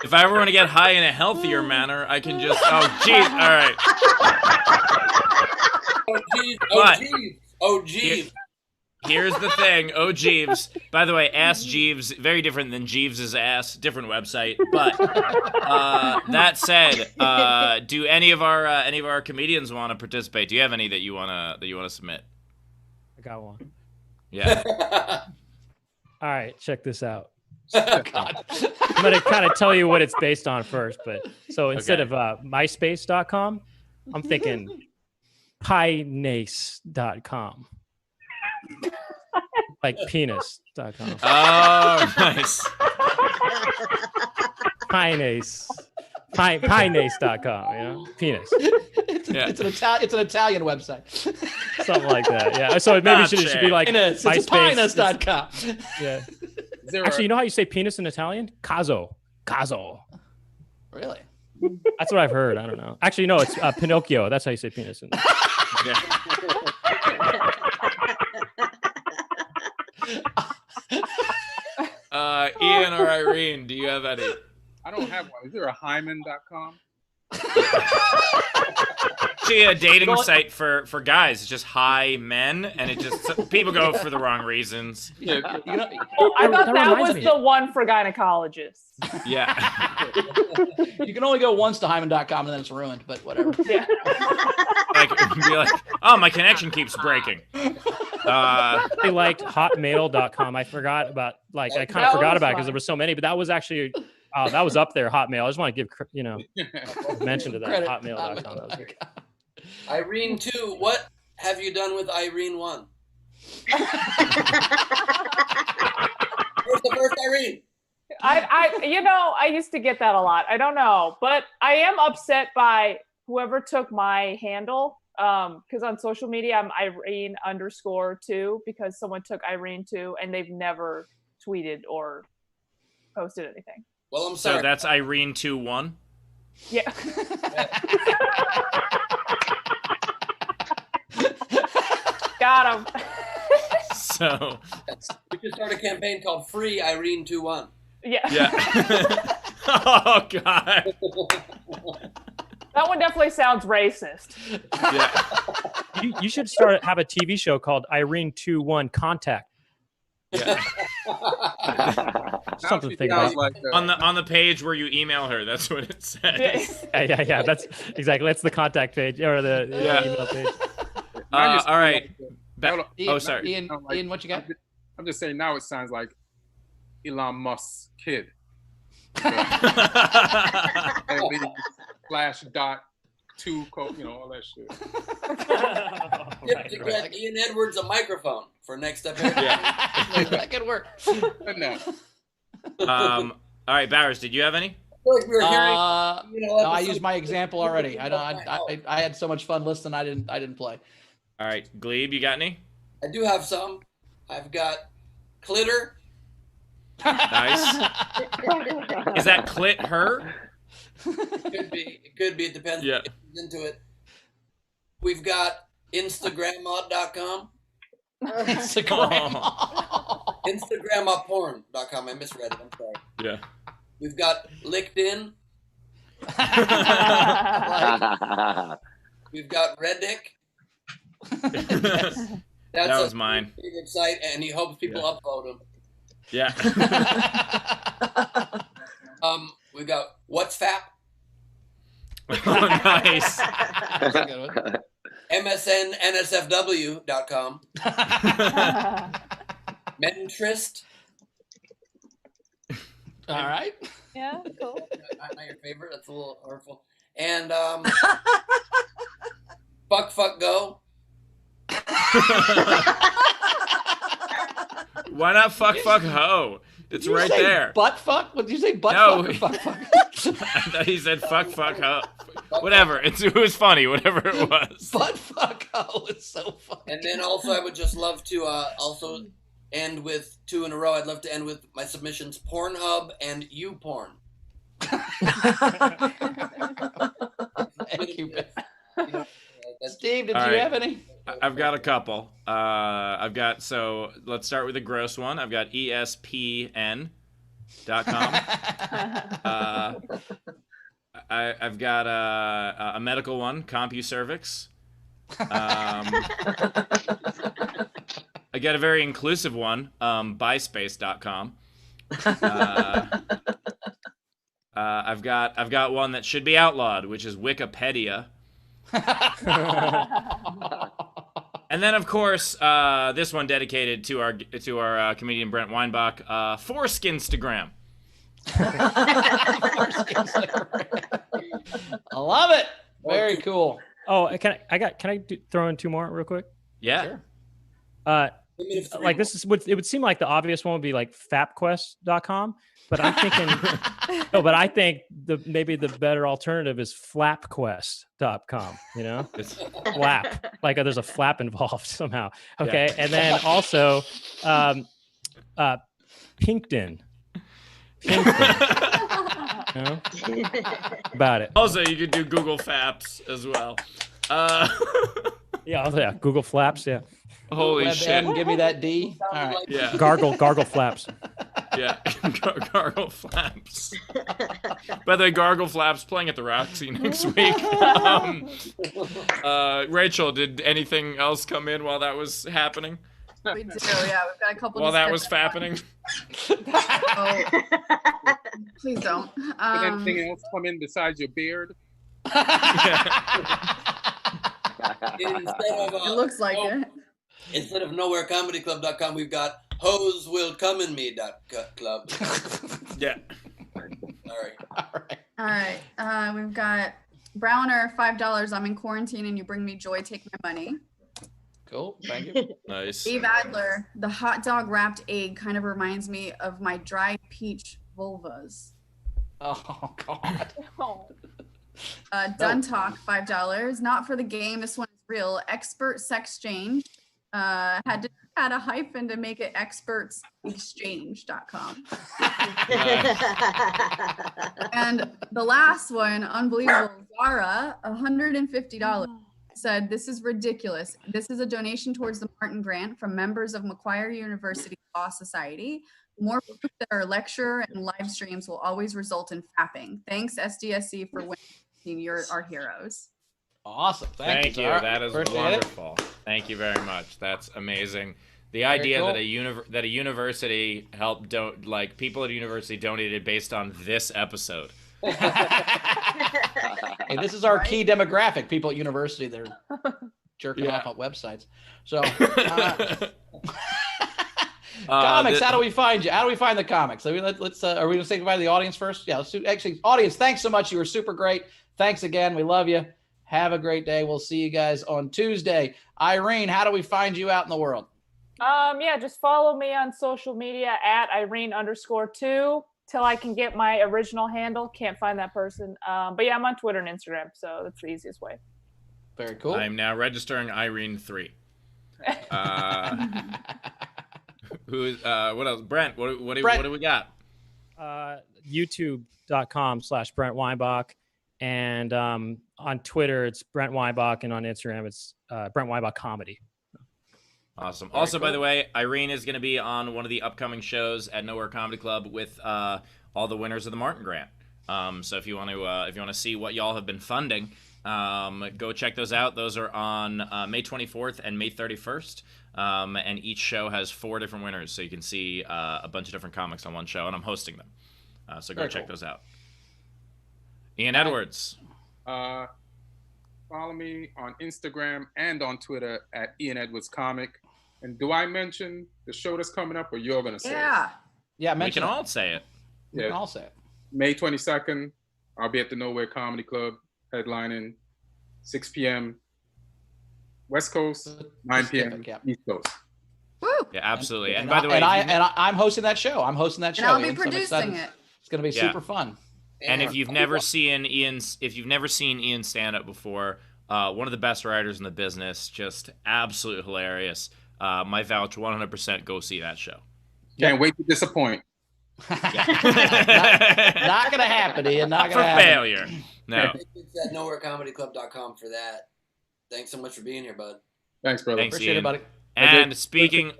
If I ever want to get high in a healthier manner, I can just... Oh, jeez. All right. Oh, jeez. Oh, jeez. Oh, jeez. Here's the thing. Oh, Jeeves. By the way, Ask Jeeves, very different than Jeeves' ass. Different website. But that said, do any of our comedians want to participate? Do you have any that you wanna submit? I got one. Yeah. All right, check this out. Oh, God. I'm going to kind of tell you what it's based on first. But so instead of myspace.com, I'm thinking pinace.com. Like penis.com. Oh, nice. Pineace. Pineace.com, you know? Penis. It's an Italian website. Something like that. Yeah. So maybe it should be like it's pinus.com. Yeah. Actually, you know how you say penis in Italian? Caso. Really? That's what I've heard. I don't know. Actually, no, it's Pinocchio. That's how you say penis. Ian or Irene, do you have any? I don't have one. Is there a Hyman.com? Actually, a dating site for guys. It's just high men, and it just people go for the wrong reasons. I thought that was the one for gynecologists. Yeah. You can only go once to Hyman.com and then it's ruined, but whatever. Yeah. Be like, oh, my connection keeps breaking. They liked Hotmail.com. I forgot about I kind of forgot about it because there were so many, but that was actually that was up there. Hotmail. I just want to give mention to that. Credit. Hotmail.com. That was great. Irene 2, what have you done with Irene 1? Where's the first Irene? I used to get that a lot. I don't know, but I am upset by whoever took my handle. Because on social media I'm Irene_2 because someone took Irene 2 and they've never tweeted or posted anything. Well, I'm sorry. So that's Irene 2-1. Yeah. Got him. So we should start a campaign called Free Irene 2-1. Yeah. Oh God. That one definitely sounds racist. Yeah. You should have a TV show called Irene 2-1 Contact. Yeah. Something to think about. On the page where you email her, that's what it says. Yeah. That's exactly. That's the contact page or the email page. All right. Sorry. Ian, what you got? I'm just saying now it sounds like Elon Musk's kid. Flash dot 2 code, all that shit. To get Ian Edwards a microphone for next episode. That could work. All right, Bowers, did you have any? Like we were hearing, no, I used my example already. I had so much fun listening. I didn't play. All right, Gleib, you got any? I do have some. I've got Clitter. Nice. Is that clit her? It could be. It depends. Yeah. Into it. We've got Instagrammod.com. Instagramporn.com. I misread it. I'm sorry. Yeah. We've got LinkedIn. We've got Reddick. That was mine. Favorite site, and he hopes people upvote him. Yeah. We've got WhatsApp. Oh, nice. MSNNSFW.com. Mentrist. All right. Yeah, cool. Not your favorite. That's a little hurtful. And Fuck Go. Why not fuck ho? It's right there. Butt fuck? What did you say? Butt fuck or fuck fuck? I thought he said fuck ho. Whatever. It was funny. Whatever it was. Butt fuck ho is so funny. And then also, I would just love to also end with 2 in a row. I'd love to end with my submissions: Pornhub and YouPorn. Thank you. Steve, did you have any? I've got a couple. So let's start with a gross one. I've got ESPN.com. I've got a medical one, CompuCervix. I got a very inclusive one, BySpace.com. I've got one that should be outlawed, which is Wikipedia. And then, of course, this one dedicated to our comedian Brent Weinbach, Foreskinstagram. I love it. Very cool. Oh, can I throw in 2 more real quick? Yeah. Sure. It would seem like the obvious one would be like fapquest.com, But I'm thinking, no, but I think maybe the better alternative is flapquest.com, you know? It's flap. Like there's a flap involved somehow. Okay. Yeah. And then also Pinkton. You know? About it. Also, you could do Google Faps as well. Yeah, Google Flaps, yeah. Holy shit. Give me that D. All right. Yeah. Gargle Flaps. Yeah, Gargle Flaps. By the way, Gargle Flaps playing at the Roxy next week. Rachel, did anything else come in while that was happening? We do, yeah. We've got a couple. While that was fappening? Oh, please don't. Did anything else come in besides your beard? It looks like it. Instead of nowherecomedyclub.com, we've got hosewillcomeinme.club. Yeah. Sorry. All right. We've got Browner, $5. I'm in quarantine and you bring me joy. Take my money. Cool. Thank you. Nice. Dave Adler, the hot dog wrapped egg kind of reminds me of my dried peach vulvas. Oh, God. Dun Talk, $5. Not for the game. This one is real. Expert sex change. Had to add a hyphen to make it expertsexchange.com. And the last one, unbelievable. Zara, $150. Said, this is ridiculous. This is a donation towards the Martin Grant from members of Macquarie University Law Society. More proof that our lecture and live streams will always result in fapping. Thanks, SDSC, for winning. You're our heroes. Awesome. Thank you. That is wonderful. Thank you very much. That's amazing. The idea that a university helped people at a university donated based on this episode. Hey, this is our key demographic. People at university, they're jerking off on websites. So comics, how do we find you? How do we find the comics? Are we going to say goodbye to the audience first? Yeah, let's do, actually, audience, thanks so much. You were super great. Thanks again. We love you. Have a great day. We'll see you guys on Tuesday. Irene, how do we find you out in the world? Yeah, just follow me on social media at Irene_2 till I can get my original handle. Can't find that person. But yeah, I'm on Twitter and Instagram, so that's the easiest way. Very cool. I'm now registering Irene3. What else? Brent, what do we got? YouTube.com/Brent Weinbach. And on Twitter, it's Brent Weinbach. And on Instagram, it's Brent Weinbach Comedy. Awesome. Very also, cool. By the way, Irene is going to be on one of the upcoming shows at Nowhere Comedy Club with all the winners of the Martin Grant. So if you want to see what y'all have been funding, go check those out. Those are on May 24th and May 31st. And each show has 4 different winners, so you can see a bunch of different comics on one show, and I'm hosting them. So go check those out. Ian Edwards. Follow me on Instagram and on Twitter at Ian Edwards Comic. And do I mention the show that's coming up, or you're gonna say it? Yeah, we can all say it. We can all say it. May 22nd, I'll be at the Nowhere Comedy Club, headlining 6 p.m. West Coast, 9 p.m. East Coast. Woo! Yeah, absolutely. And by the way, I'm hosting that show. And I'll be producing it. It's going to be super fun. And if you've never seen Ian stand up before, one of the best writers in the business, just absolutely hilarious. My vouch, 100%. Go see that show. Can't wait to disappoint. Not gonna happen, Ian. Not gonna happen. Failure. No. It's at nowherecomedyclub.com for that. Thanks so much for being here, bud. Thanks, brother. Thanks, Appreciate Ian. it, buddy. And speaking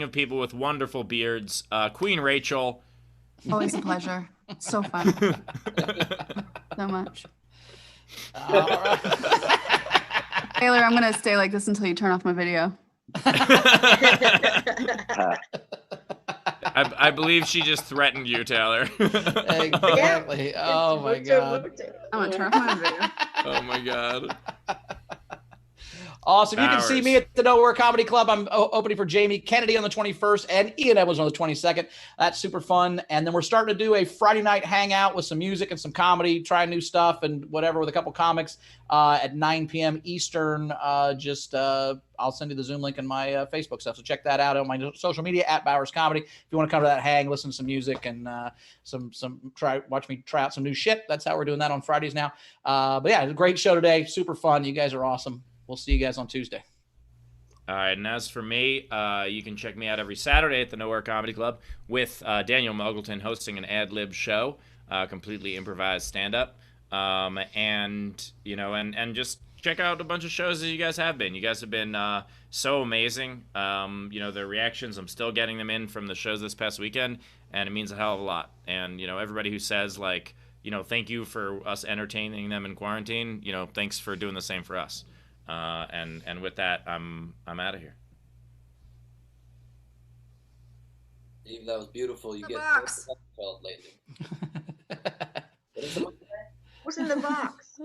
of people with wonderful beards, Queen Rachel. Always a pleasure. So fun. So much. Taylor, I'm gonna stay like this until you turn off my video. I believe she just threatened you, Taylor. Exactly. Oh my God. I'm gonna turn off my video. Oh my God. Awesome. You can Bowers. see me at the Nowhere Comedy Club. I'm opening for Jamie Kennedy on the 21st and Ian Edwards on the 22nd. That's super fun. And then we're starting to do a Friday night hangout with some music and some comedy, try new stuff and whatever with a couple comics at 9 p.m. Eastern. I'll send you the Zoom link in my Facebook stuff. So check that out on my social media at Bowers Comedy. If you want to come to that hang, listen to some music and watch me try out some new shit. That's how we're doing that on Fridays now. But yeah, a great show today. Super fun. You guys are awesome. We'll see you guys on Tuesday. All right, and as for me, you can check me out every Saturday at the Nowhere Comedy Club with Daniel Muggleton hosting an ad-lib show, completely improvised stand-up, and just check out a bunch of shows that you guys have been. You guys have been so amazing. The reactions, I'm still getting them in from the shows this past weekend, and it means a hell of a lot. And everybody who says thank you for us entertaining them in quarantine. Thanks for doing the same for us. And with that, I'm out of here. Steve, that was beautiful. You The get box. felt lately. What's in the box?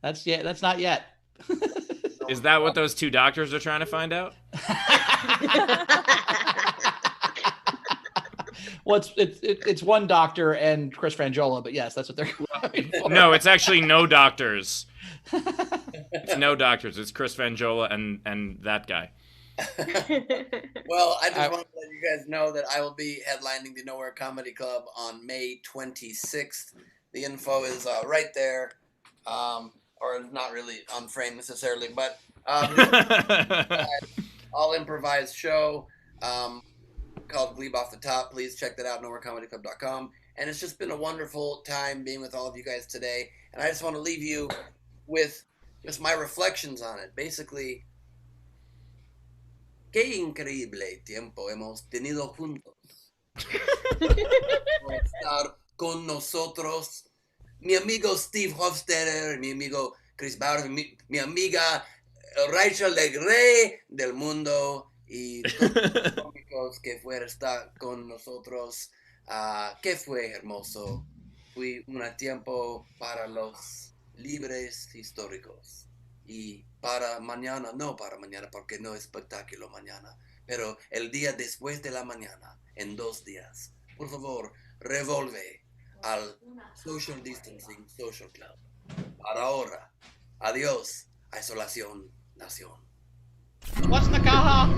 That's not yet. Is that what those two doctors are trying to find out? Well, it's one doctor and Chris Frangiola, but yes, that's what they're going for. No, it's actually no doctors. It's no doctors. It's Chris Frangiola and that guy. Well, I just want to let you guys know that I will be headlining the Nowhere Comedy Club on May 26th. The info is right there, or not really on frame necessarily, but all improvised show called Gleib Off the Top. Please check that out, nowherecomedyclub.com. And it's just been a wonderful time being with all of you guys today. And I just want to leave you with just my reflections on it. Basically, qué increíble tiempo hemos tenido juntos. Por estar con nosotros. Mi amigo Steve Hofstetter, mi amigo Chris Bowers, mi amiga Rachel Legre del mundo y todos los cómicos que fuera estar con nosotros. Que fue hermoso. Fue un tiempo para los libres históricos. Y para mañana, no para mañana, porque no es espectáculo mañana, pero el día después de la mañana, en 2 días, por favor, revolve al Social Distancing Social Club. Para ahora, adiós, isolación, nación. What's the caja?